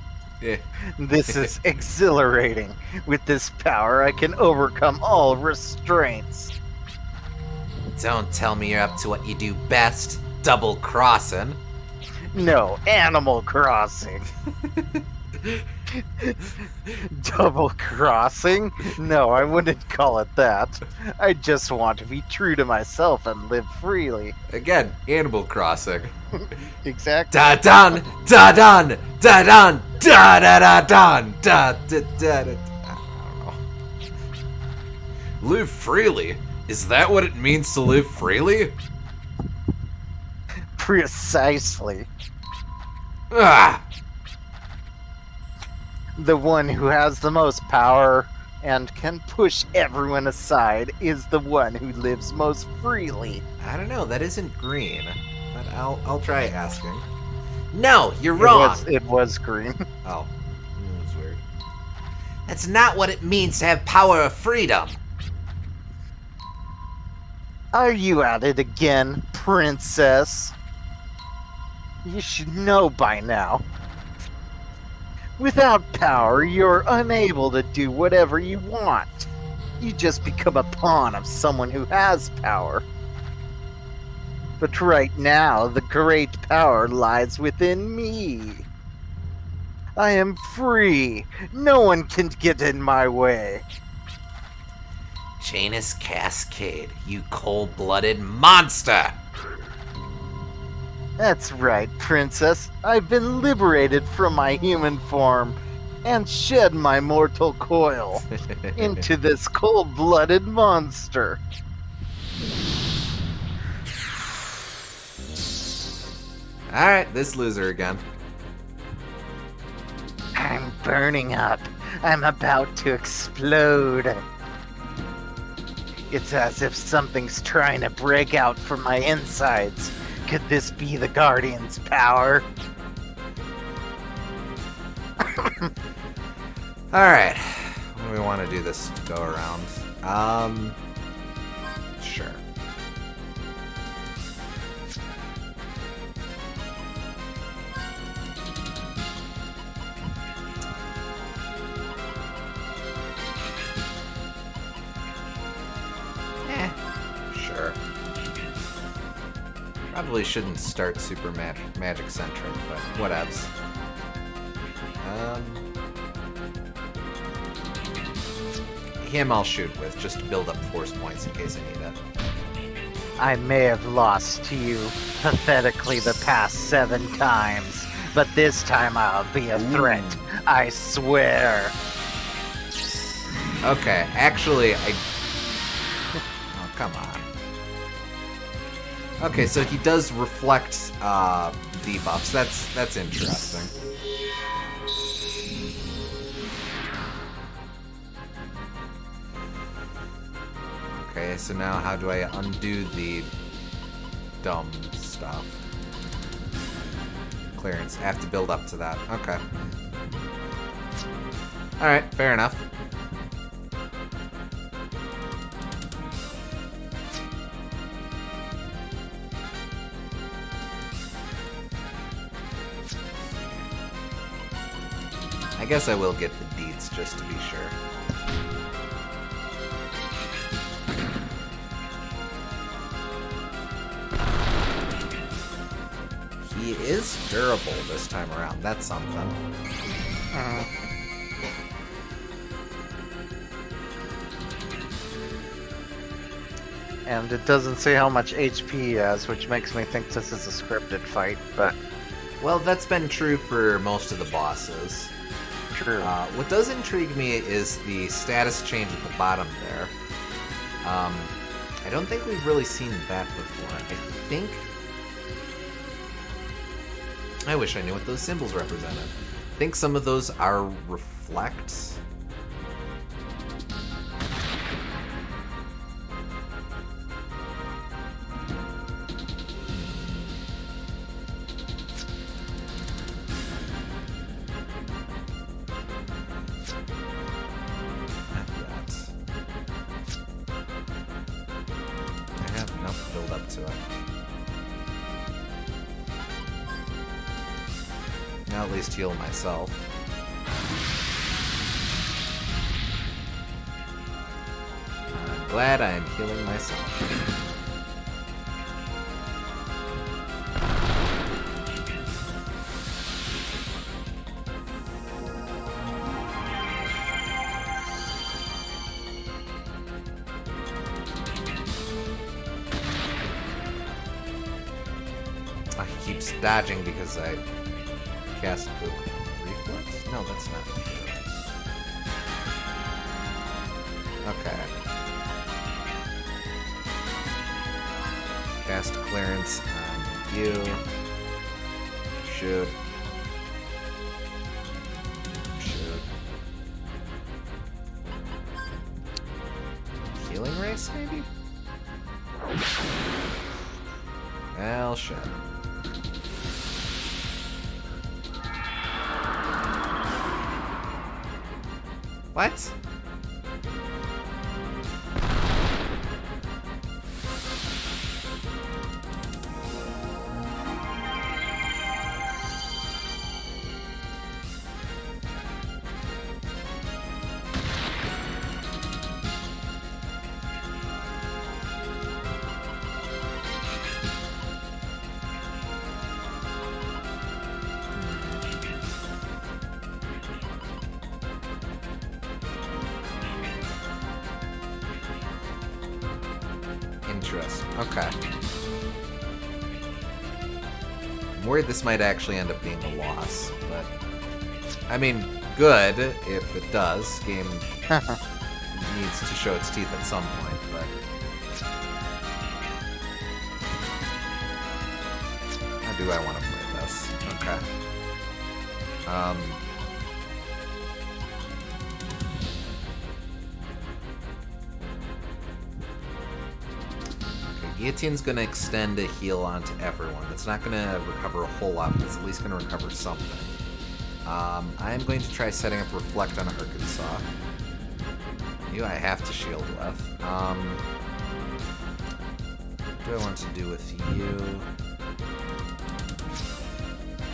Yeah. This is exhilarating. With this power, I can overcome all restraints. Don't tell me you're up to what you do best, double crossing. No, Animal Crossing. Double crossing? No, I wouldn't call it that. I just want to be true to myself and live freely. Again, Animal Crossing. Exactly. Da dun, da dun, da dun, da da da dun, da da da da. I don't know. Live freely. Is that what it means to live freely? Precisely. Ah! The one who has the most power and can push everyone aside is the one who lives most freely. I don't know. That isn't green. But I'll try asking. No, you're wrong. It was green. Oh, that's weird. That's not what it means to have power of freedom. Are you at it again, princess? You should know by now. Without power, you're unable to do whatever you want. You just become a pawn of someone who has power. But right now, the great power lies within me. I am free. No one can get in my way. Janus Cascade, you cold-blooded monster! That's right, princess. I've been liberated from my human form and shed my mortal coil into this cold-blooded monster. Alright, this loser again. I'm burning up. I'm about to explode. It's as if something's trying to break out from my insides. Could this be the Guardian's power? Alright. What do we want to do this go around? Sure. Sure. Probably shouldn't start super magic centric, but whatevs. Him I'll shoot with, just to build up force points in case I need it. I may have lost to you pathetically the past 7 times, but this time I'll be a threat. I swear. Okay, actually, oh, come on. Okay, so he does reflect debuffs. That's interesting. Okay, so now how do I undo the dumb stuff? Clearance. I have to build up to that. Okay. Alright, fair enough. I guess I will get the deeds just to be sure. He is durable this time around. That's something. And it doesn't say how much HP he has, which makes me think this is a scripted fight, but... Well, that's been true for most of the bosses. True. What does intrigue me is the status change at the bottom there. I don't think we've really seen that before. I wish I knew what those symbols represented. I think some of those are reflects. I have enough build up to it. Now at least heal myself. I'm glad I am healing myself. He keeps dodging because I cast the reflex? No, that's not true. Okay. Cast clearance on you. Shoot. Shoot. Healing race, maybe? Well, shit. What? Interesting. Okay. I'm worried this might actually end up being a loss, but I mean, good if it does. Game needs to show its teeth at some point, but how do I want to play this? Okay. Guillotine's going to extend a heal onto everyone. It's not going to recover a whole lot, but it's at least going to recover something. I'm going to try setting up Reflect on Arkansas. You I have to shield with. What do I want to do with you?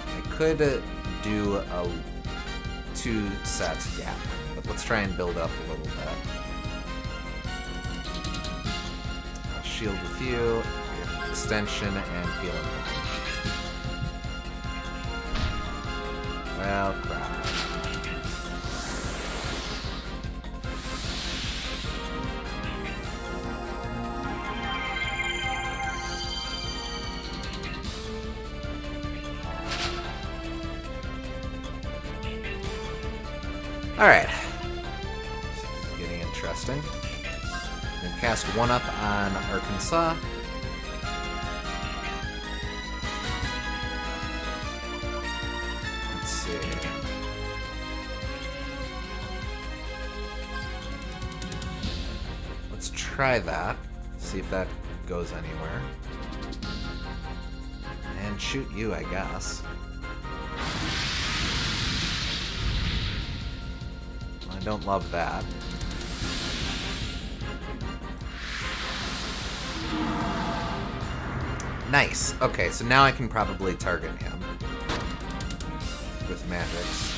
I could do a 2-set gap, but let's try and build up a little bit. I'll shield with you, extension, and healing. Well, crap. Alright. This is getting interesting. I'm going to cast 1-up on Arkansas. Let's see. Let's try that. See if that goes anywhere. And shoot you, I guess. I don't love that. Nice. Okay, so now I can probably target him with magics.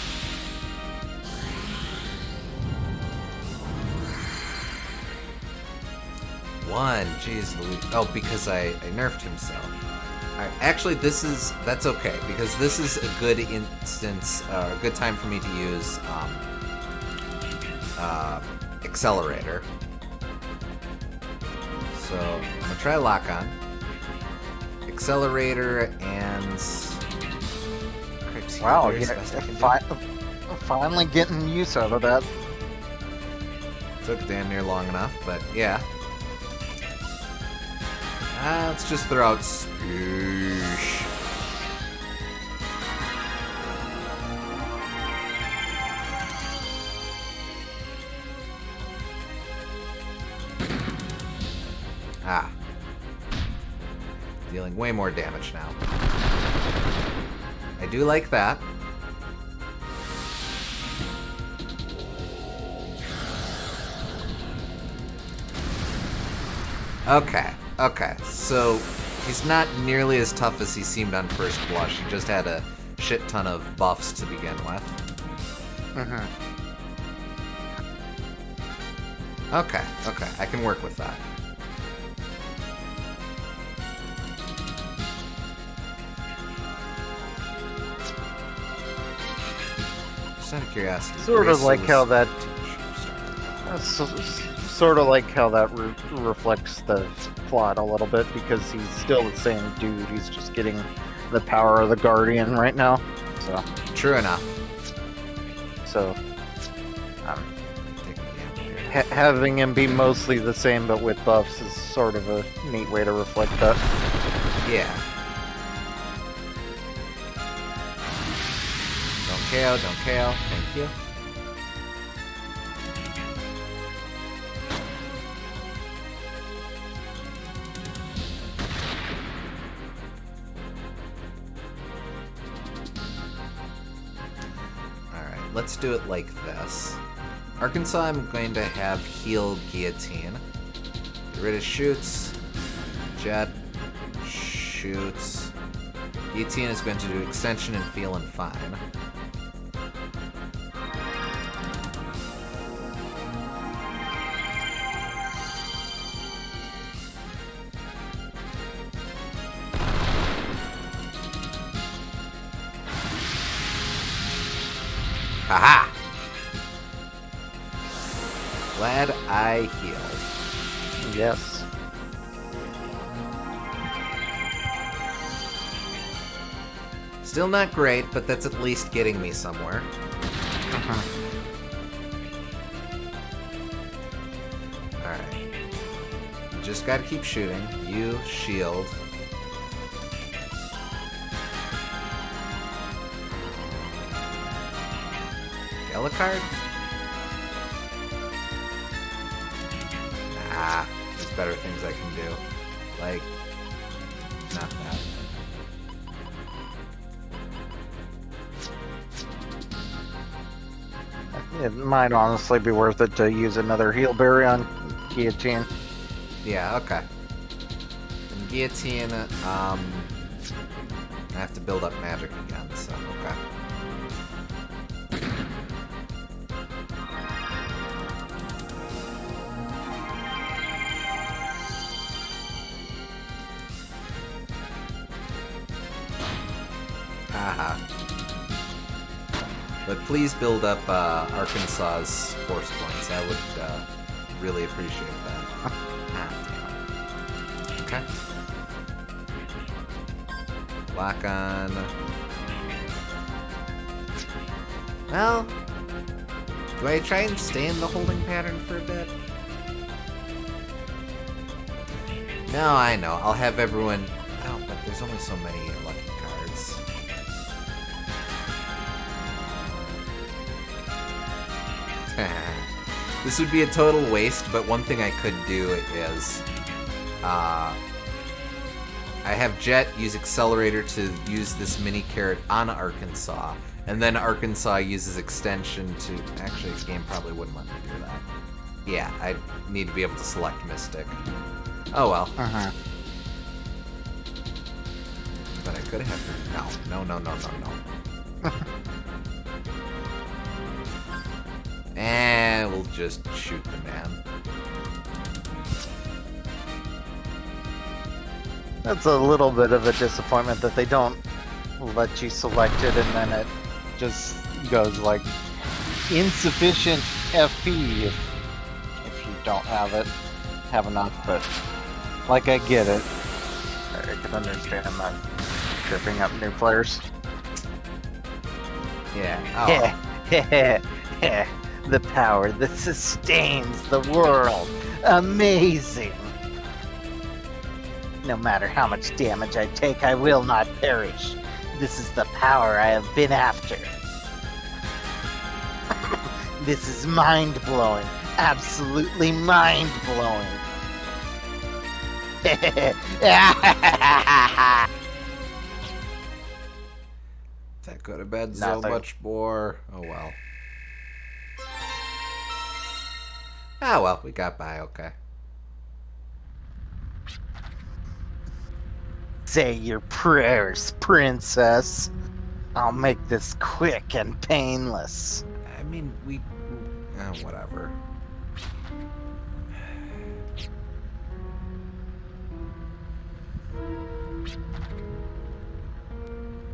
One. Jeez Louise. Oh, because I nerfed him so. Alright, actually that's okay, because this is a good instance, a good time for me to use Accelerator. So I'm gonna try Lock On, Accelerator, and wow, finally getting use out of that. Took damn near long enough, but yeah. Let's just throw out Sploosh. Dealing way more damage now. I do like that. Okay, so he's not nearly as tough as he seemed on first blush. He just had a shit ton of buffs to begin with. Okay, I can work with that. Just out of curiosity. Sort of like how that reflects the plot a little bit, because he's still the same dude. He's just getting the power of the Guardian right now. So true enough. So having him be mostly the same but with buffs is sort of a neat way to reflect that. Yeah. Don't KO. Thank you. Alright, let's do it like this. Arkansas, I'm going to have heal Guillotine. Get rid of shoots. Jet. Shoots. Guillotine is going to do extension and feeling fine. Haha! Glad I healed. Yes. Still not great, but that's at least getting me somewhere. Alright. You just gotta keep shooting. You shield. Yellow card? Nah, there's better things I can do. Like, not that. It might honestly be worth it to use another heal berry on Guillotine. Yeah, okay. And Guillotine, I have to build up magic again, so okay. Haha. But please build up Arkansas's force points. I would really appreciate that. Damn. Okay. Lock on. Well, do I try and stay in the holding pattern for a bit? No, I know. I'll have everyone... Oh, but there's only so many lucky cards. This would be a total waste, but one thing I could do is... I have Jet use Accelerator to use this mini carrot on Arkansas, and then Arkansas uses Extension to... Actually, the game probably wouldn't let me do that. Yeah, I need to be able to select Mystic. Oh well. Uh-huh. But I could have... No. And we'll just shoot the man. That's a little bit of a disappointment that they don't let you select it and then it just goes like insufficient FP if you don't have enough, but like I get it. I can understand that tripping up new players. Yeah. Yeah. The power that sustains the world. Amazing. No matter how much damage I take, I will not perish. This is the power I have been after. This is mind-blowing. Absolutely mind-blowing. That could have been so Nothing. much more. Oh well. Ah well, we got by okay. Say your prayers, princess. I'll make this quick and painless. I mean, whatever.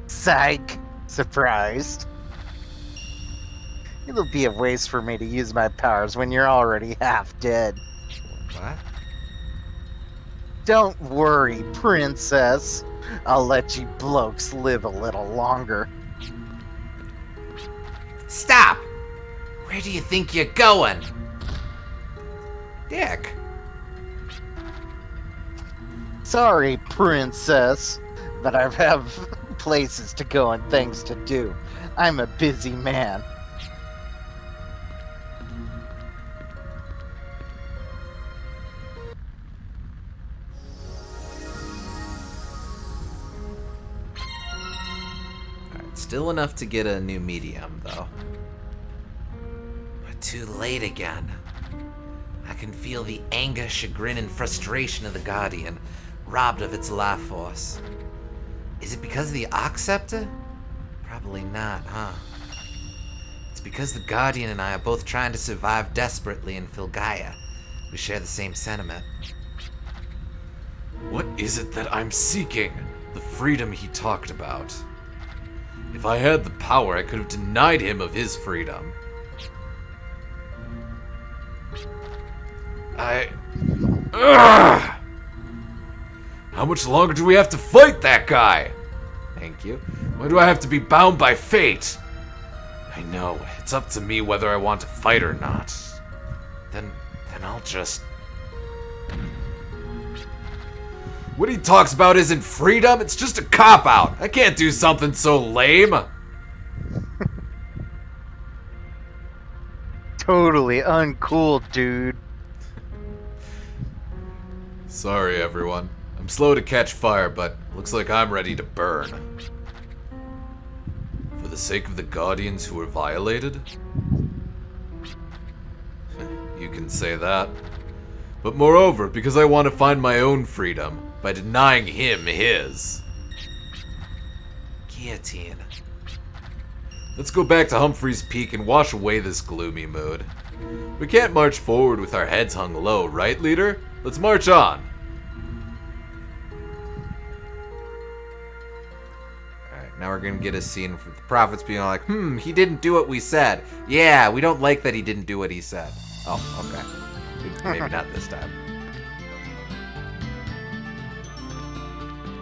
Psych. Surprised. It'll be a waste for me to use my powers when you're already half dead. What? Don't worry, princess. I'll let you blokes live a little longer. Stop! Where do you think you're going? Dick. Sorry, princess, but I have places to go and things to do. I'm a busy man. Still enough to get a new medium, though. But too late again. I can feel the anger, chagrin, and frustration of the Guardian, robbed of its life force. Is it because of the Ox Scepter? Probably not, huh? It's because the Guardian and I are both trying to survive desperately in Filgaia. We share the same sentiment. What is it that I'm seeking? The freedom he talked about. If I had the power, I could have denied him of his freedom. Ugh! How much longer do we have to fight that guy? Thank you. Why do I have to be bound by fate? I know, it's up to me whether I want to fight or not. Then I'll just... What he talks about isn't freedom, it's just a cop-out. I can't do something so lame. Totally uncool, dude. Sorry, everyone. I'm I'm slow to catch fire, but looks like I'm ready to burn. For the sake of the Guardians who were violated? You can say that. But moreover, because I want to find my own freedom by denying him his. Guillotine. Let's go back to Humphreys Peak and wash away this gloomy mood. We can't march forward with our heads hung low, right, leader? Let's march on. Alright, now we're gonna get a scene for the prophets being like, he didn't do what we said. Yeah, we don't like that he didn't do what he said. Oh, okay. Maybe not this time.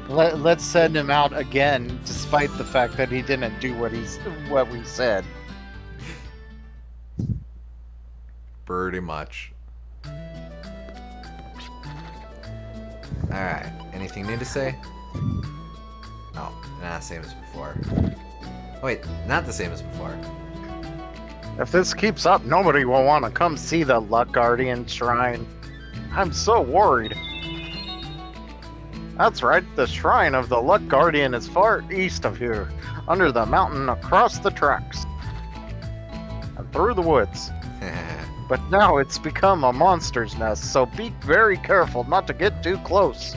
Let's send him out again, despite the fact that he didn't do what we said. Pretty much. Alright, anything new to say? Oh, not the same as before. Oh, wait, not the same as before. If this keeps up, nobody will want to come see the Luck Guardian Shrine. I'm so worried. That's right, the Shrine of the Luck Guardian is far east of here, under the mountain across the tracks, and through the woods. But now it's become a monster's nest, so be very careful not to get too close.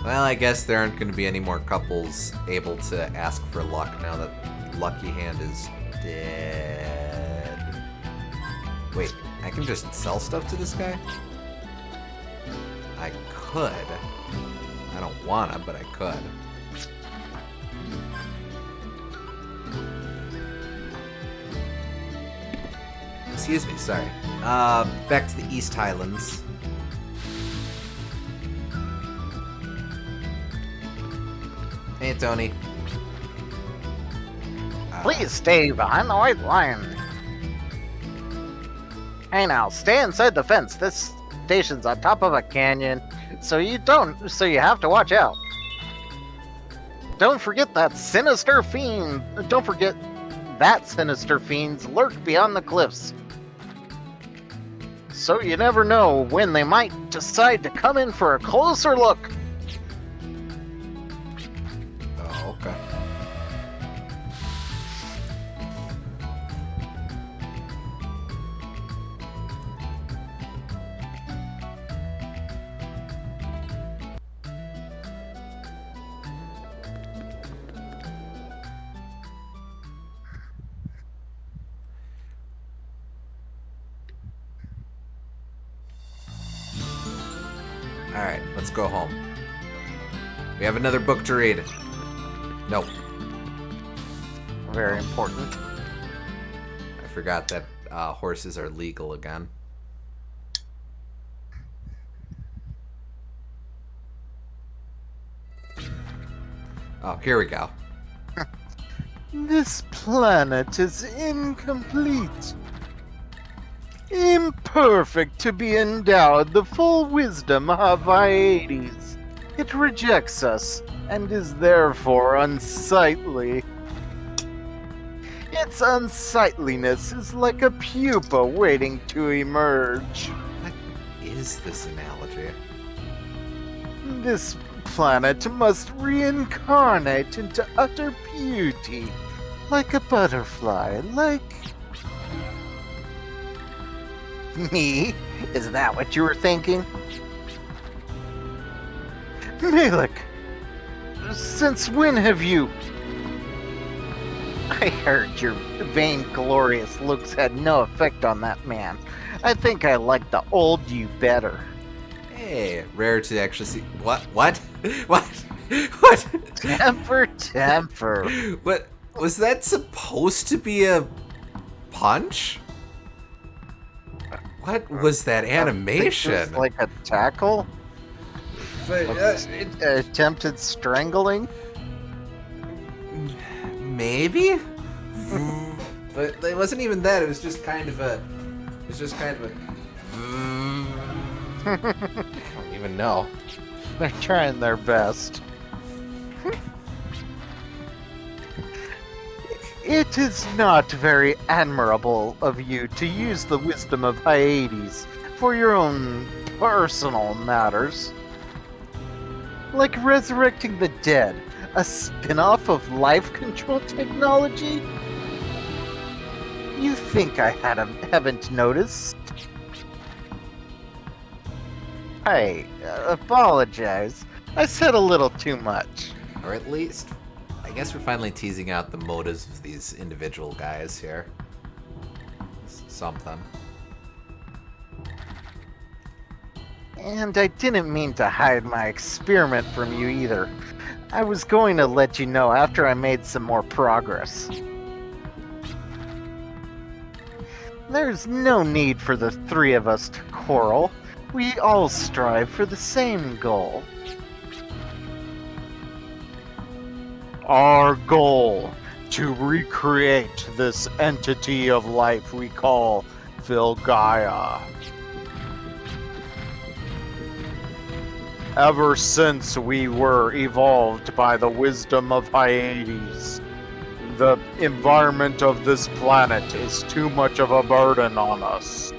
Well, I guess there aren't going to be any more couples able to ask for luck now that Lucky Hand is dead. Wait, I can just sell stuff to this guy? I could. I don't wanna, but I could. Excuse me, sorry. Back to the East Highlands. Hey, Tony. Please stay behind the white line. Hey now, stay inside the fence. This station's on top of a canyon, so you have to watch out. Don't forget that sinister fiend. Don't forget that sinister fiends lurk beyond the cliffs. So you never know when they might decide to come in for a closer look. Oh, okay. Alright, let's go home. We have another book to read. No. Very important. I forgot that horses are legal again. Oh, here we go. This planet is incomplete. Imperfect to be endowed the full wisdom of Hyades. It rejects us and is therefore unsightly. Its unsightliness is like a pupa waiting to emerge. What is this analogy? This planet must reincarnate into utter beauty, like a butterfly, like... Me? Is that what you were thinking? Malik, since when have you... I heard your vainglorious looks had no effect on that man. I think I like the old you better. Hey, rare to actually see... What? What? What? What? Temper. What? Was that supposed to be a punch? What was that animation? It was like a tackle? But, Attempted strangling? maybe? But it wasn't even that. It was just kind of a... I don't even know. They're trying their best. It is not very admirable of you to use the wisdom of Hyades for your own personal matters. Like resurrecting the dead, a spin-off of life control technology? You think I haven't noticed? I apologize. I said a little too much. Or at least, I guess we're finally teasing out the motives of these individual guys here. Something. And I didn't mean to hide my experiment from you either. I was going to let you know after I made some more progress. There's no need for the three of us to quarrel. We all strive for the same goal. Our goal, to recreate this entity of life we call Filgaia. Ever since we were evolved by the wisdom of Hyades, the environment of this planet is too much of a burden on us.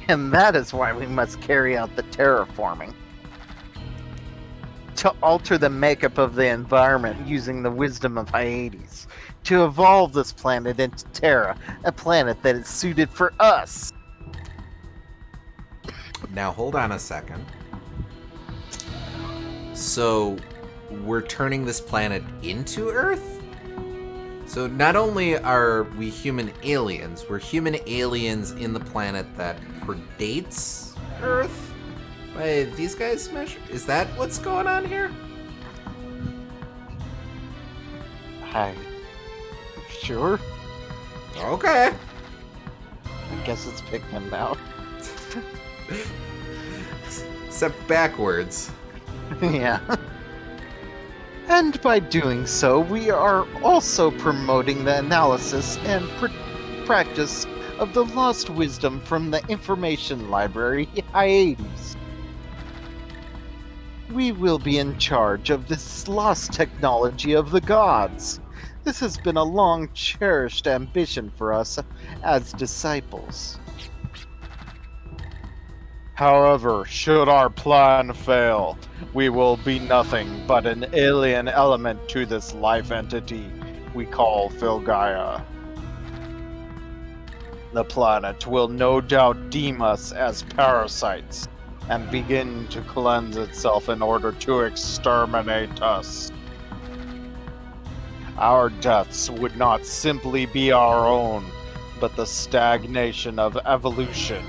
And that is why we must carry out the terraforming. To alter the makeup of the environment using the wisdom of Hyades. To evolve this planet into Terra, a planet that is suited for us. Now hold on a second. So, we're turning this planet into Earth? So not only are we human aliens, we're human aliens in the planet that predates Earth? By these guys' measure? Is that what's going on here? Hi. Sure. Okay. I guess it's Pikmin now. Step backwards. Yeah. And by doing so, we are also promoting the analysis and practice of the lost wisdom from the information library Hyades. We will be in charge of this lost technology of the gods. This has been a long cherished ambition for us as disciples. However, should our plan fail, we will be nothing but an alien element to this life entity we call Filgaia. The planet will no doubt deem us as parasites and begin to cleanse itself in order to exterminate us. Our deaths would not simply be our own, but the stagnation of evolution.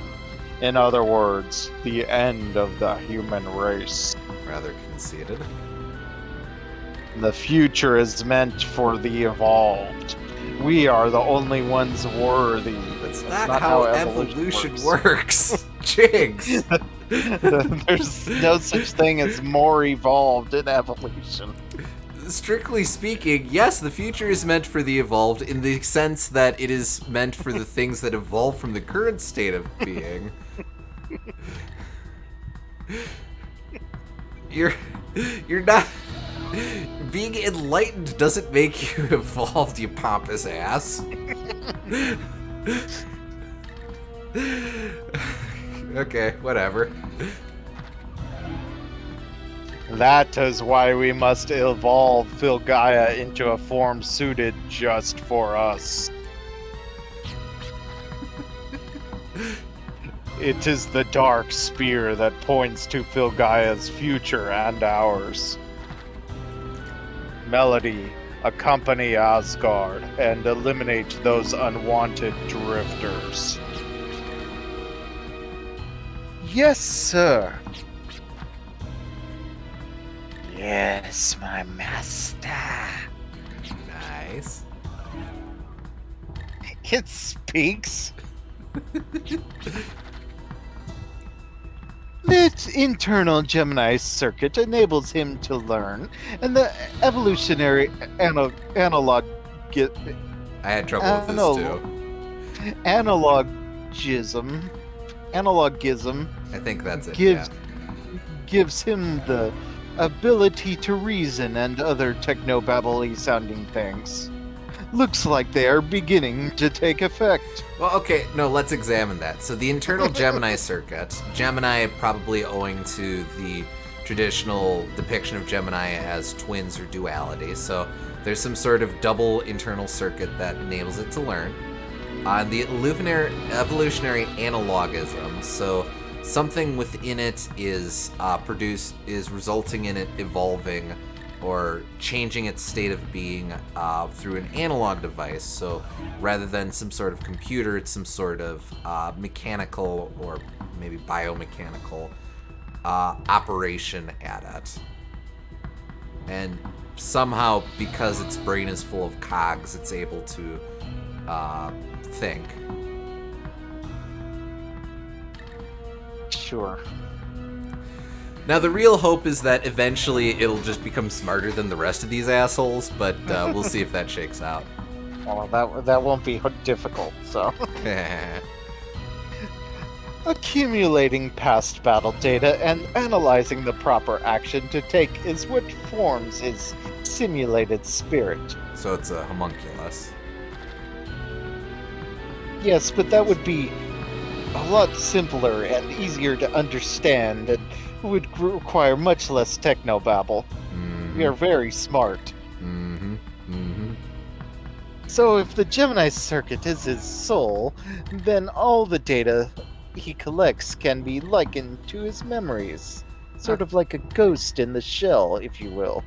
In other words, the end of the human race. Rather conceited. The future is meant for the evolved. We are the only ones worthy. That's not how evolution works. Jigs! There's no such thing as more evolved in evolution. Strictly speaking, yes, the future is meant for the evolved in the sense that it is meant for the things that evolve from the current state of being. You're not... Being enlightened doesn't make you evolved, you pompous ass. Okay, whatever. That is why we must evolve Filgaia into a form suited just for us. It is the dark spear that points to Filgaia's future and ours. Melody, accompany Asgard and eliminate those unwanted drifters. Yes, sir. Yes, my master. Nice. It speaks. That internal Gemini circuit enables him to learn, and the evolutionary analog... I had trouble with this too. Analogism I think that's it, gives him the ability to reason and other technobabbly sounding things. Looks like they are beginning to take effect. Well, okay, no, let's examine that. So the internal Gemini circuit, Gemini probably owing to the traditional depiction of Gemini as twins or duality. So there's some sort of double internal circuit that enables it to learn. The evolutionary analogism, so something within it is resulting in it evolving or changing its state of being through an analog device. So rather than some sort of computer, it's some sort of mechanical or maybe biomechanical operation at it. And somehow, because its brain is full of cogs, it's able to think. Sure. Now, the real hope is that eventually it'll just become smarter than the rest of these assholes, but we'll see if that shakes out. Well, that won't be difficult, so. Accumulating past battle data and analyzing the proper action to take is what forms his simulated spirit. So it's a homunculus. Yes, but that would be a lot simpler and easier to understand and would require much less technobabble. Mm-hmm. We are very smart. Mm-hmm. Mm-hmm. So if the Gemini circuit is his soul, then all the data he collects can be likened to his memories. Sort of like a ghost in the shell, if you will.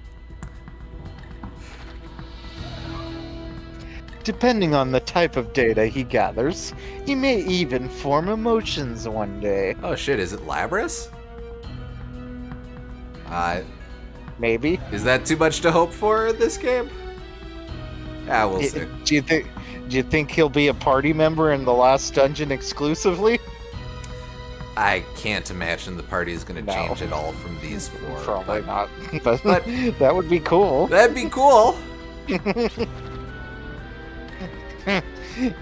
Depending on the type of data he gathers, he may even form emotions one day. Oh shit, is it Labras? Maybe. Is that too much to hope for in this game? Ah, we'll see. Do you think he'll be a party member in the last dungeon exclusively? I can't imagine the party is going to No. change at all from these four. Probably but not. But, but- that would be cool. That'd be cool.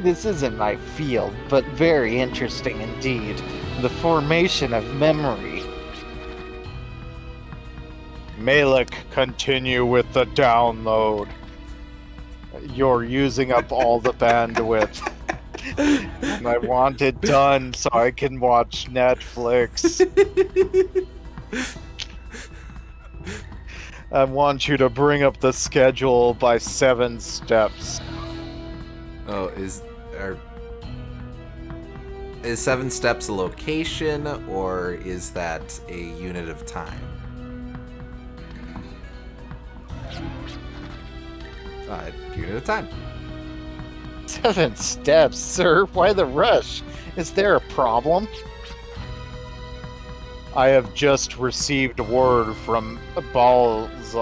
This isn't my field, but very interesting indeed. The formation of memory. Malik, continue with the download. You're using up all the bandwidth. And I want it done so I can watch Netflix. I want you to bring up the schedule by 7 steps. Oh, is 7 steps a location, or is that a unit of time? Unit of time. 7 steps, sir? Why the rush? Is there a problem? I have just received word from Balaz.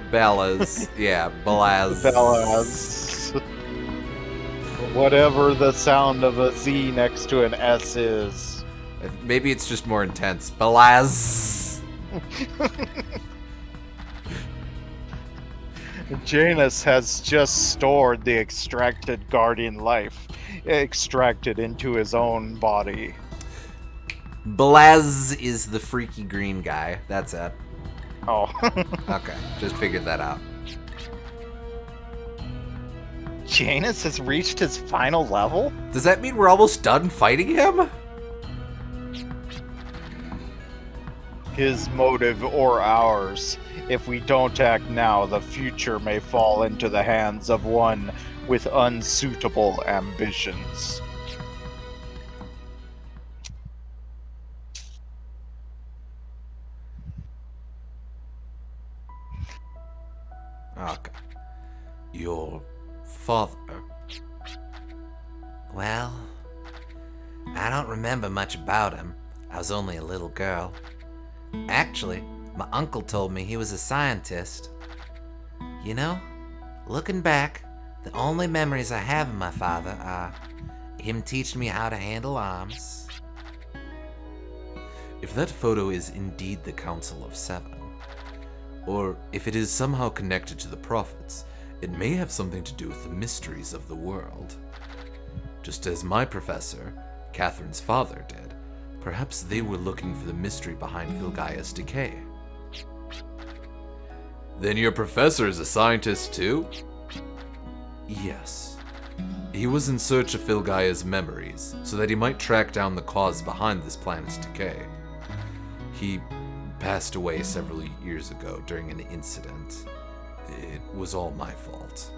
Ballas. Yeah, Balaz. Balaz. Whatever the sound of a Z next to an S is. Maybe it's just more intense. Balaz. Janus has just stored the extracted guardian life, extracted into his own body. Balaz is the freaky green guy. That's it. Oh. Okay, just figured that out. Janus has reached his final level? Does that mean we're almost done fighting him? His motive or ours. If we don't act now, the future may fall into the hands of one with unsuitable ambitions. Okay. Your father. Well, I don't remember much about him. I was only a little girl. Actually, my uncle told me he was a scientist. You know, looking back, the only memories I have of my father are him teaching me how to handle arms. If that photo is indeed the Council of Seven, or if it is somehow connected to the prophets, it may have something to do with the mysteries of the world. Just as my professor, Catherine's father, did, perhaps they were looking for the mystery behind Vilgaya's decay. Then your professor is a scientist too? Yes. He was in search of Filgaia's memories, so that he might track down the cause behind this planet's decay. He passed away several years ago during an incident. It was all my fault.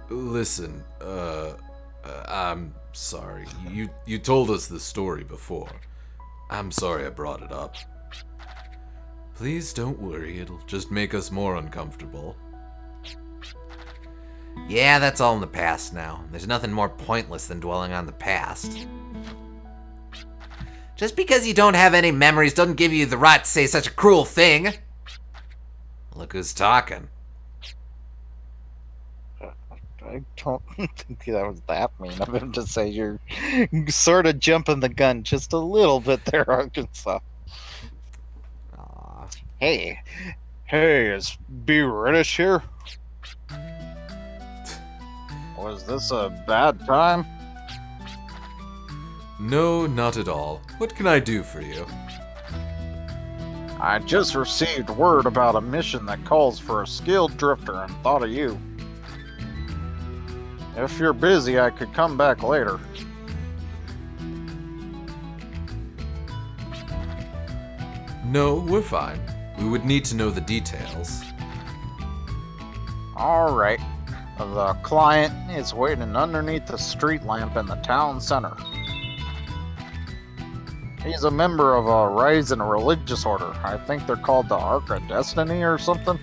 Listen, I'm sorry. You told us the story before. I'm sorry I brought it up. Please don't worry, it'll just make us more uncomfortable. Yeah, that's all in the past now. There's nothing more pointless than dwelling on the past. Just because you don't have any memories doesn't give you the right to say such a cruel thing. Look who's talking. I don't think that was that mean of him to say. You're sort of jumping the gun just a little bit there, Arkansas. Aw. Hey, is B. Reddish here? Was this a bad time? No, not at all. What can I do for you? I just received word about a mission that calls for a skilled drifter and thought of you. If you're busy, I could come back later. No, we're fine. We would need to know the details. Alright. The client is waiting underneath the street lamp in the town center. He's a member of a rising religious order. I think they're called the Ark of Destiny or something.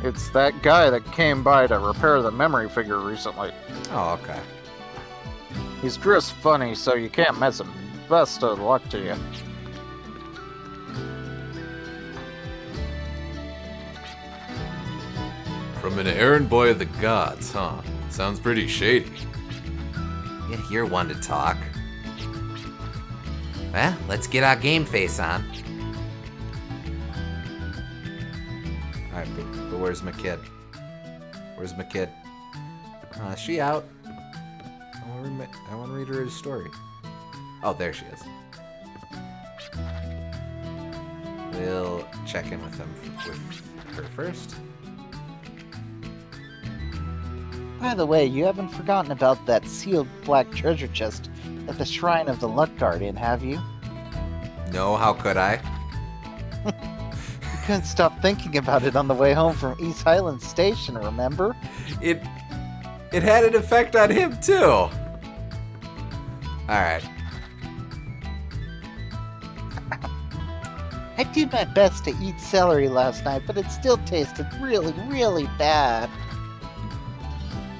It's that guy that came by to repair the memory figure recently. Oh, okay. He's dressed funny, so you can't miss him. Best of luck to you. From an errand boy of the gods, huh? Sounds pretty shady. Yeah, you're one to talk. Well, let's get our game face on. Alright, but where's my kid? Where's my kid? Is she out? I want to read her a story. Oh, there she is. We'll check in with her first. By the way, you haven't forgotten about that sealed black treasure chest at the Shrine of the Luck Guardian, have you? No, how could I? You couldn't stop thinking about it on the way home from East Highland Station, remember? It had an effect on him too. Alright. I did my best to eat celery last night, but it still tasted really, really bad.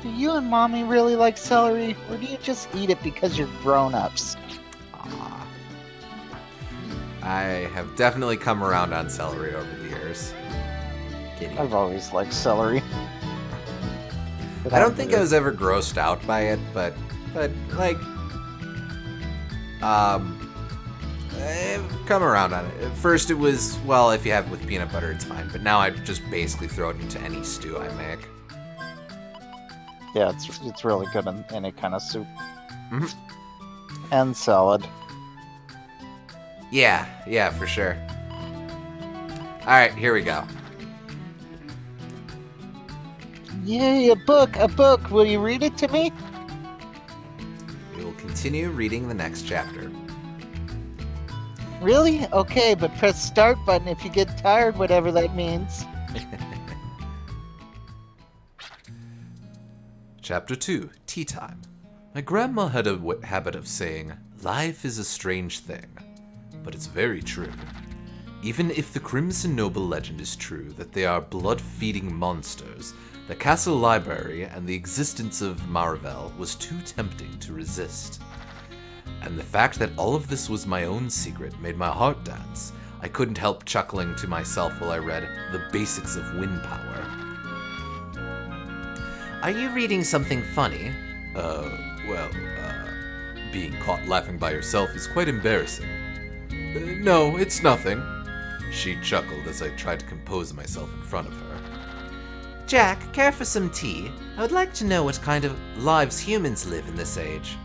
Do you and Mommy really like celery, or do you just eat it because you're grown-ups? Aw. I have definitely come around on celery over the years. Kidding. I've always liked celery. But I don't think I was ever grossed out by it, but like, I've come around on it. At first it was, well, if you have it with peanut butter, it's fine. But now I just basically throw it into any stew I make. Yeah, it's really good in any kind of soup. Mhm. And salad. Yeah, for sure. Alright, here we go. Yay, a book! Will you read it to me? We will continue reading the next chapter. Really? Okay, but press start button if you get tired, whatever that means. Chapter 2, Tea Time. My grandma had a habit of saying, "Life is a strange thing," but it's very true. Even if the Crimson Noble legend is true that they are blood-feeding monsters, the castle library and the existence of Maravel was too tempting to resist. And the fact that all of this was my own secret made my heart dance. I couldn't help chuckling to myself while I read The Basics of Wind Power. Are you reading something funny? Being caught laughing by yourself is quite embarrassing. No, it's nothing. She chuckled as I tried to compose myself in front of her. Jack, care for some tea? I would like to know what kind of lives humans live in this age.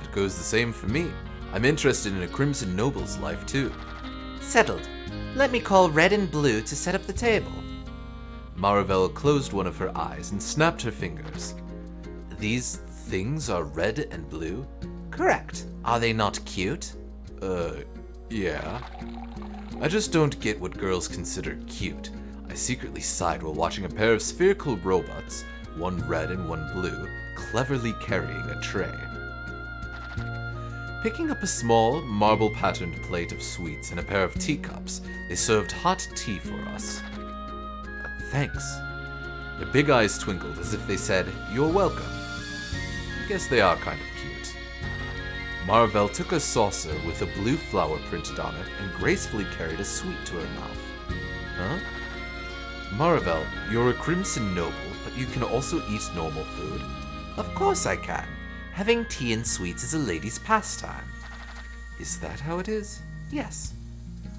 It goes the same for me. I'm interested in a Crimson Noble's life too. Settled. Let me call Red and Blue to set up the table. Marivelle closed one of her eyes and snapped her fingers. These things are red and blue? Correct. Are they not cute? Yeah. I just don't get what girls consider cute. I secretly sighed while watching a pair of spherical robots, one red and one blue, cleverly carrying a tray. Picking up a small, marble-patterned plate of sweets and a pair of teacups, they served hot tea for us. Thanks. Their big eyes twinkled as if they said, "You're welcome." I guess they are kind of cute. Marivelle took a saucer with a blue flower printed on it and gracefully carried a sweet to her mouth. Huh? Marivelle, you're a Crimson Noble, but you can also eat normal food. Of course I can. Having tea and sweets is a lady's pastime. Is that how it is? Yes.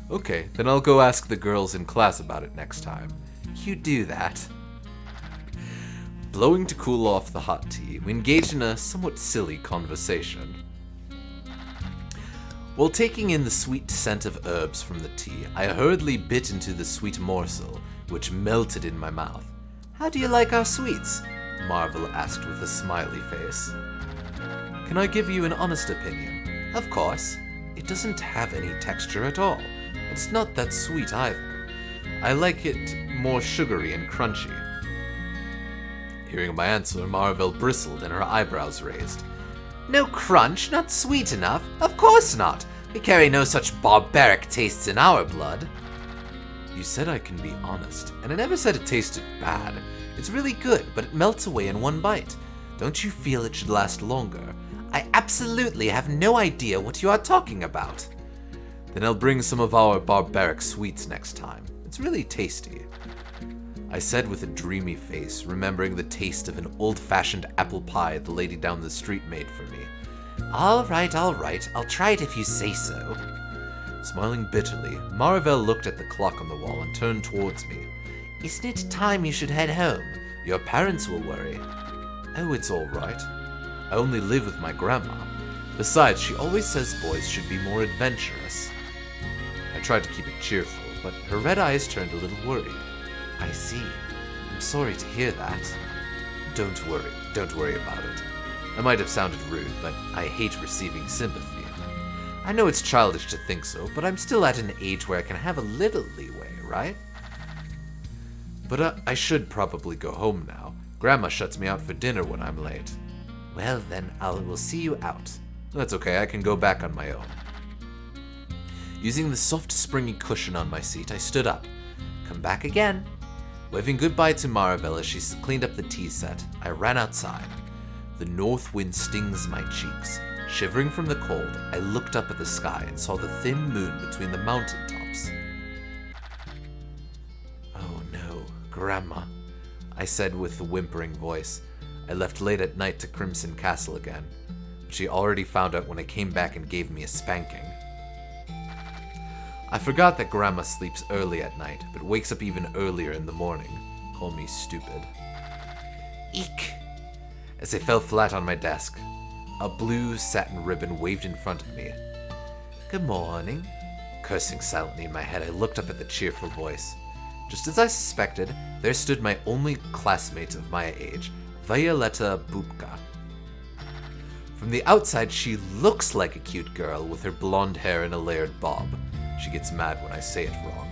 Okay, then I'll go ask the girls in class about it next time. You do that. Blowing to cool off the hot tea, we engaged in a somewhat silly conversation. While taking in the sweet scent of herbs from the tea, I hurriedly bit into the sweet morsel, which melted in my mouth. How do you like our sweets? Marvel asked with a smiley face. Can I give you an honest opinion? Of course. It doesn't have any texture at all. It's not that sweet either. I like it more sugary and crunchy. Hearing my answer, Marivelle bristled and her eyebrows raised. No crunch, not sweet enough? Of course not. We carry no such barbaric tastes in our blood. You said I can be honest, and I never said it tasted bad. It's really good, but it melts away in one bite. Don't you feel it should last longer? I absolutely have no idea what you are talking about. Then I'll bring some of our barbaric sweets next time. It's really tasty. I said with a dreamy face, remembering the taste of an old-fashioned apple pie the lady down the street made for me. All right, I'll try it if you say so. Smiling bitterly, Marivelle looked at the clock on the wall and turned towards me. Isn't it time you should head home? Your parents will worry. Oh, it's all right. I only live with my grandma. Besides, she always says boys should be more adventurous. I tried to keep it cheerful, but her red eyes turned a little worried. I see. I'm sorry to hear that. Don't worry about it. I might have sounded rude, but I hate receiving sympathy. I know it's childish to think so, but I'm still at an age where I can have a little leeway, right? But I should probably go home now. Grandma shuts me out for dinner when I'm late. Well, then I will see you out. That's okay, I can go back on my own. Using the soft, springy cushion on my seat, I stood up. Come back again. Waving goodbye to Marivelle as she cleaned up the tea set, I ran outside. The north wind stings my cheeks. Shivering from the cold, I looked up at the sky and saw the thin moon between the mountain tops. Oh no, Grandma, I said with a whimpering voice. I left late at night to Crimson Castle again, but she already found out when I came back and gave me a spanking. I forgot that Grandma sleeps early at night, but wakes up even earlier in the morning. Call me stupid. Eek! As I fell flat on my desk, a blue satin ribbon waved in front of me. Good morning. Cursing silently in my head, I looked up at the cheerful voice. Just as I suspected, there stood my only classmate of my age, Violetta Bubka. From the outside, she looks like a cute girl with her blonde hair in a layered bob. She gets mad when I say it wrong,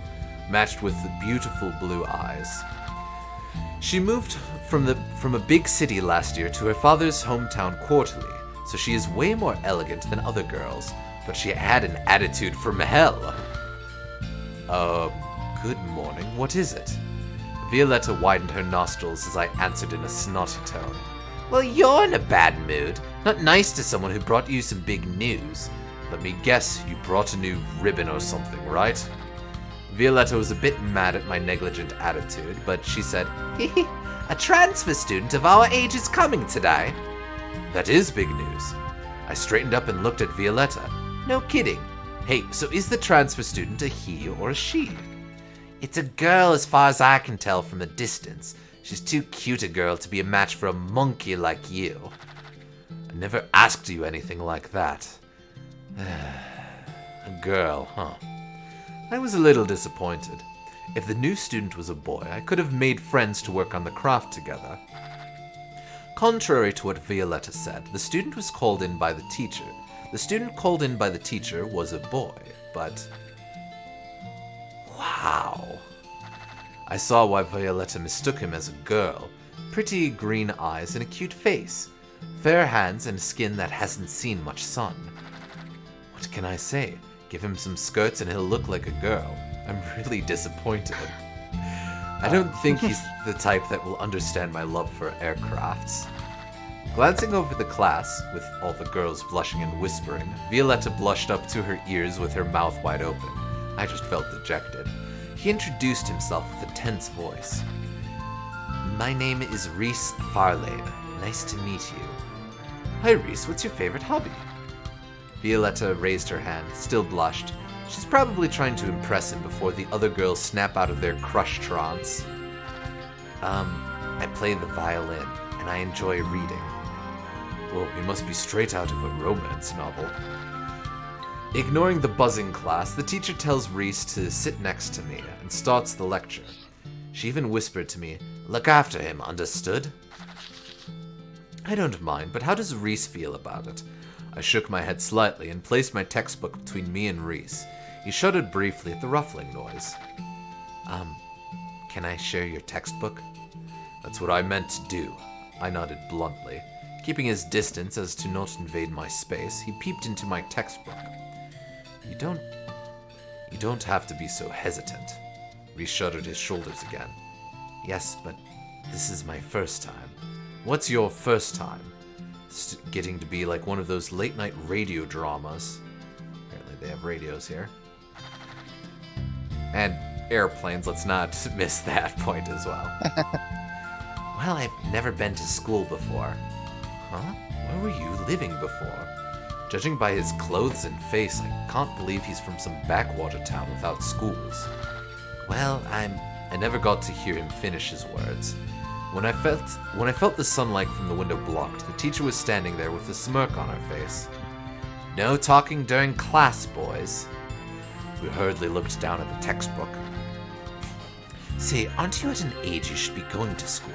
matched with the beautiful blue eyes. She moved from a big city last year to her father's hometown quarterly, so she is way more elegant than other girls, but she had an attitude from hell. Good morning, what is it? Violetta widened her nostrils as I answered in a snotty tone. Well, you're in a bad mood. Not nice to someone who brought you some big news. Let me guess, you brought a new ribbon or something, right? Violetta was a bit mad at my negligent attitude, but she said, A transfer student of our age is coming today. That is big news. I straightened up and looked at Violetta. No kidding. Hey, so is the transfer student a he or a she? It's a girl as far as I can tell from a distance. She's too cute a girl to be a match for a monkey like you. I never asked you anything like that. A girl, huh? I was a little disappointed. If the new student was a boy, I could have made friends to work on the craft together. Contrary to what Violetta said, the student was called in by the teacher. The student called in by the teacher was a boy, but... Wow. I saw why Violetta mistook him as a girl. Pretty green eyes and a cute face. Fair hands and skin that hasn't seen much sun. What can I say? Give him some skirts and he'll look like a girl. I'm really disappointed. I don't think he's the type that will understand my love for aircrafts. Glancing over the class, with all the girls blushing and whispering, Violetta blushed up to her ears with her mouth wide open. I just felt dejected. He introduced himself with a tense voice. My name is Reese Farlane. Nice to meet you. Hi Reese, what's your favorite hobby? Violetta raised her hand, still blushed. She's probably trying to impress him before the other girls snap out of their crush trance. I play the violin, and I enjoy reading. Whoa, he must be straight out of a romance novel. Ignoring the buzzing class, the teacher tells Reese to sit next to me and starts the lecture. She even whispered to me, "Look after him, understood?" I don't mind, but how does Reese feel about it? I shook my head slightly and placed my textbook between me and Reese. He shuddered briefly at the ruffling noise. Can I share your textbook? That's what I meant to do. I nodded bluntly. Keeping his distance as to not invade my space, he peeped into my textbook. You don't have to be so hesitant. Reese shuddered his shoulders again. Yes, but this is my first time. What's your first time? Getting to be like one of those late-night radio dramas. Apparently they have radios here. And airplanes, let's not miss that point as well. Well, I've never been to school before. Huh? Where were you living before? Judging by his clothes and face, I can't believe he's from some backwater town without schools. Well, I never got to hear him finish his words. When I felt the sunlight from the window blocked, the teacher was standing there with a smirk on her face. No talking during class, boys. We hurriedly looked down at the textbook. Say, aren't you at an age you should be going to school?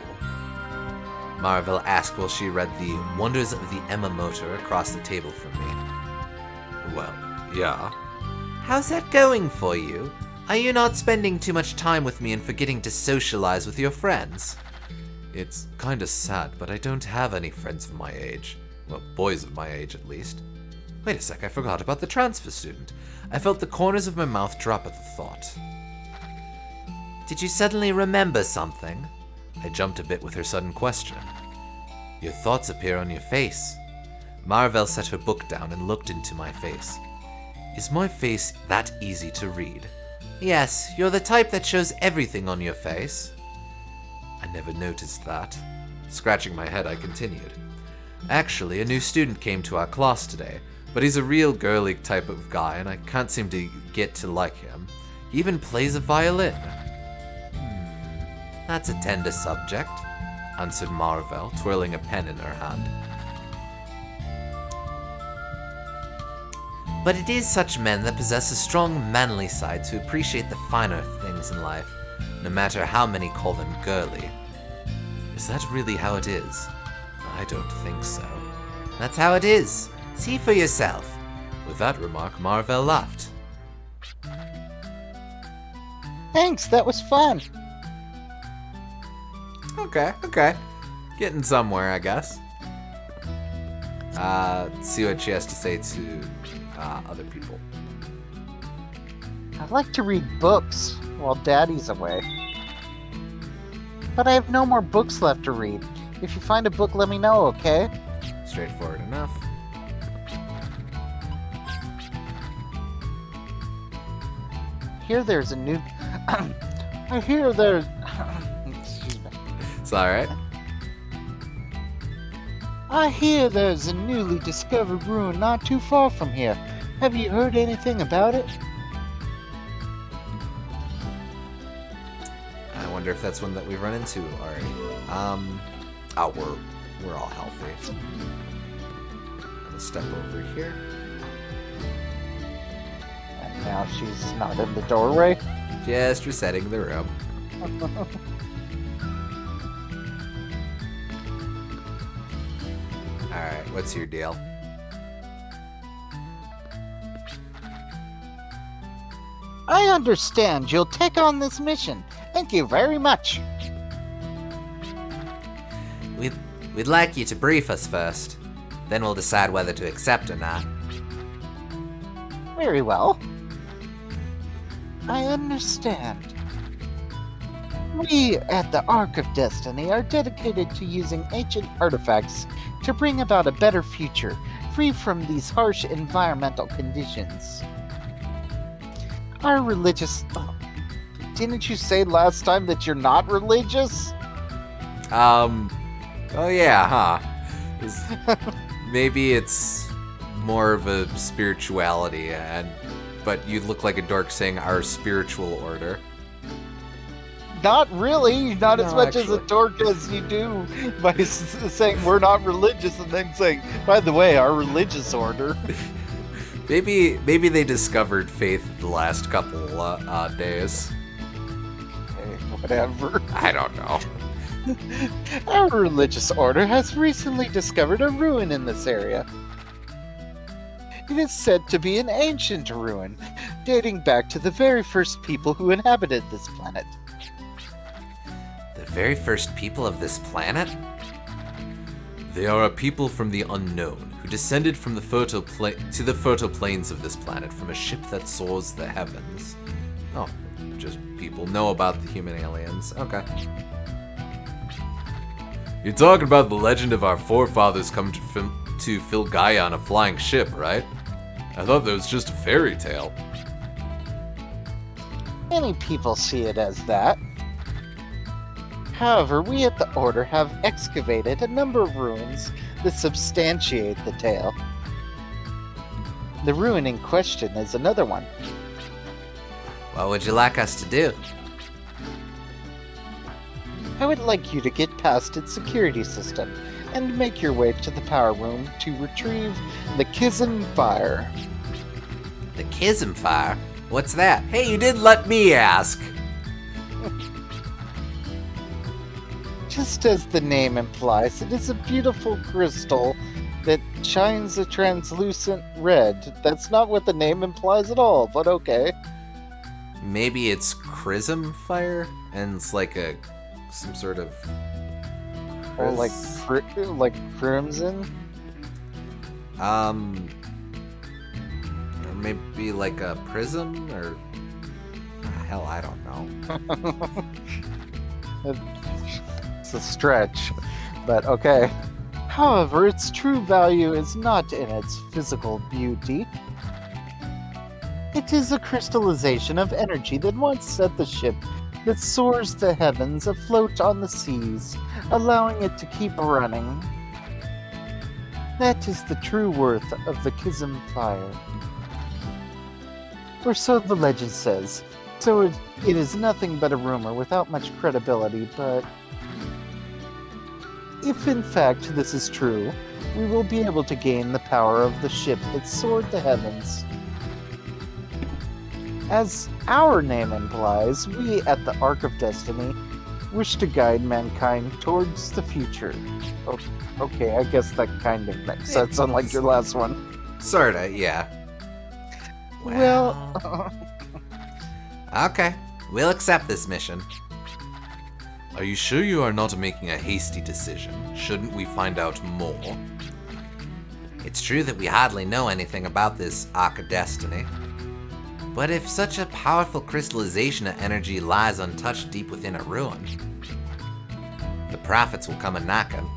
Marvel asked while she read The Wonders of the Emma Motor across the table from me. Well, yeah. How's that going for you? Are you not spending too much time with me and forgetting to socialize with your friends? It's kinda sad, but I don't have any friends of my age. Well, boys of my age, at least. Wait a sec, I forgot about the transfer student. I felt the corners of my mouth drop at the thought. Did you suddenly remember something? I jumped a bit with her sudden question. Your thoughts appear on your face. Marvel set her book down and looked into my face. Is my face that easy to read? Yes, you're the type that shows everything on your face. I never noticed that. Scratching my head, I continued. Actually, a new student came to our class today, but he's a real girly type of guy and I can't seem to get to like him. He even plays a violin. That's a tender subject, answered Marvel, twirling a pen in her hand. But it is such men that possess a strong manly side to appreciate the finer things in life, no matter how many call them girly. Is that really how it is? I don't think so. That's how it is. See for yourself. With that remark, Marvel laughed. Thanks, that was fun. Okay. Getting somewhere, I guess. Let's see what she has to say to other people. I like to read books while Daddy's away. But I have no more books left to read. If you find a book, let me know, okay? Straightforward enough. There's a new... I hear there's... Excuse me. It's alright. I hear there's a newly discovered ruin not too far from here. Have you heard anything about it? I wonder if that's one that we've run into already. We're all healthy. I'm gonna step over here. now she's not in the doorway. Just resetting the room. Alright, what's your deal? I understand you'll take on this mission. Thank you very much. We'd like you to brief us first. Then we'll decide whether to accept or not. Very well. I understand. We at the Ark of Destiny are dedicated to using ancient artifacts to bring about a better future, free from these harsh environmental conditions. Our religious... Didn't you say last time that you're not religious? Oh yeah, huh? Maybe it's more of a spirituality, but you look like a dork saying our spiritual order. Not really. Not as No, much as a actually. dork as you do by saying we're not religious and then saying, by the way, our religious order. Maybe they discovered faith the last couple days. Okay, whatever. I don't know. Our religious order has recently discovered a ruin in this area. It is said to be an ancient ruin, dating back to the very first people who inhabited this planet. The very first people of this planet? They are a people from the unknown who descended from the fertile plains of this planet from a ship that soars the heavens. Oh, just people know about the human aliens. Okay. You're talking about the legend of our forefathers coming to fill Gaia on a flying ship, right? I thought that was just a fairy tale. Many people see it as that. However, we at the Order have excavated a number of ruins that substantiate the tale. The ruin in question is another one. What would you like us to do? I would like you to get past its security system and make your way to the power room to retrieve the Chasm Fire. The Chasm Fire? What's that? Hey, you did let me ask! Just as the name implies, it is a beautiful crystal that shines a translucent red. That's not what the name implies at all, but okay. Maybe it's Chrism Fire? And it's like some sort of... Or like Chris- like crimson. Or maybe like a prism, or... hell, I don't know. It's a stretch, but okay. However, its true value is not in its physical beauty. It is a crystallization of energy that once set the ship that soars the heavens afloat on the seas, allowing it to keep running. That is the true worth of the Chasm Fire. Or so the legend says. So it is nothing but a rumor without much credibility, but if in fact this is true, we will be able to gain the power of the ship that soared the heavens. As our name implies, we at the Ark of Destiny wish to guide mankind towards the future. Okay, I guess that kind of makes sense, unlike your last one. Sorta, yeah. Well, Okay, we'll accept this mission. Are you sure you are not making a hasty decision? Shouldn't we find out more? It's true that we hardly know anything about this Ark of Destiny. But if such a powerful crystallization of energy lies untouched deep within a ruin, the prophets will come a-knocking.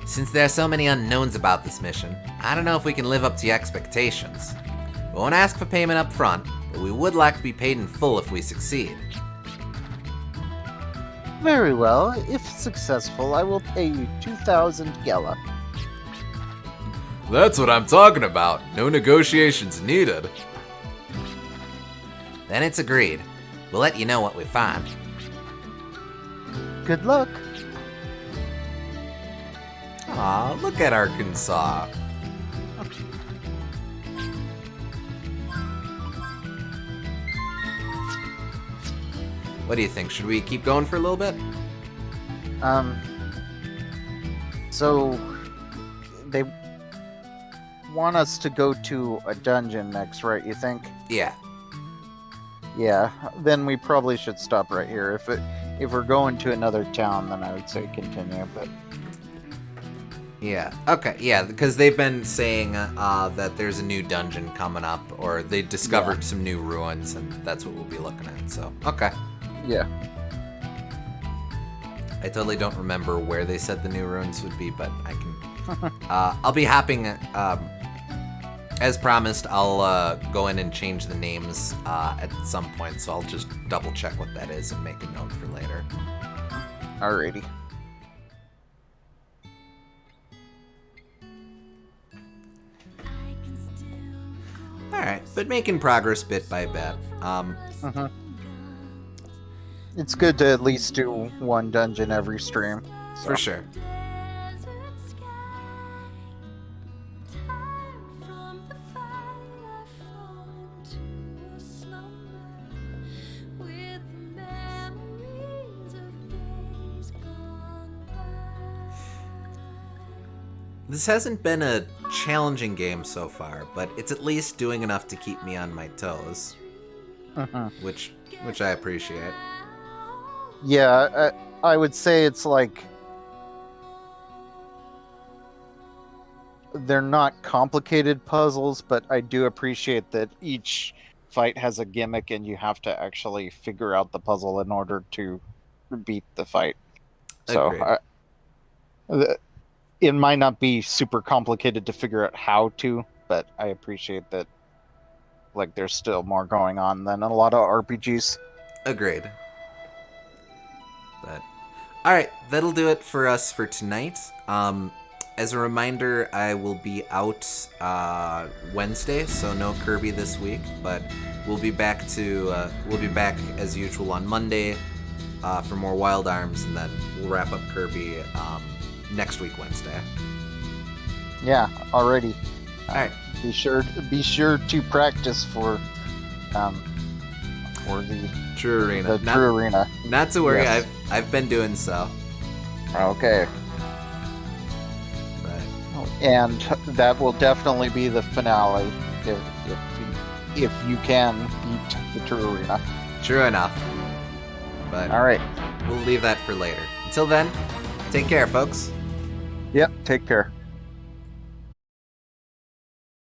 Since there are so many unknowns about this mission, I don't know if we can live up to your expectations. We won't ask for payment up front, but we would like to be paid in full if we succeed. very well. If successful, I will pay you 2,000 Gela. That's what I'm talking about. No negotiations needed. Then it's agreed. We'll let you know what we find. Good luck. Aw, look at Arkansas. What do you think? Should we keep going for a little bit? So they want us to go to a dungeon next, right? You think? Yeah. Yeah. Then we probably should stop right here. If we're going to another town, then I would say continue. But Yeah. Okay. Yeah, because they've been saying that there's a new dungeon coming up, or they discovered some new ruins, and that's what we'll be looking at. So, okay. yeah. I totally don't remember where they said the new ruins would be, but I can. I'll be hopping. As promised, I'll go in and change the names at some point. So I'll just double check what that is and make a note for later. Alrighty. All right, but making progress bit by bit. It's good to at least do one dungeon every stream. So. For sure. This hasn't been a challenging game so far, but it's at least doing enough to keep me on my toes, which I appreciate. Yeah, I would say it's like they're not complicated puzzles, but I do appreciate that each fight has a gimmick and you have to actually figure out the puzzle in order to beat the fight. So it might not be super complicated to figure out how to, but I appreciate that like there's still more going on than a lot of RPGs. Agreed. But all right, that'll do it for us for tonight. As a reminder, I will be out Wednesday, so no Kirby this week. But we'll be back as usual on Monday for more Wild Arms, and then we'll wrap up Kirby next week Wednesday. Yeah, already. All right. Be sure to practice for the True Arena. True Arena. Not to worry, Yes. I've been doing so. Okay. But And that will definitely be the finale if you can beat the True Arena. true enough. But All right. we'll leave that for later. Until then, take care, folks. Yep. Take care.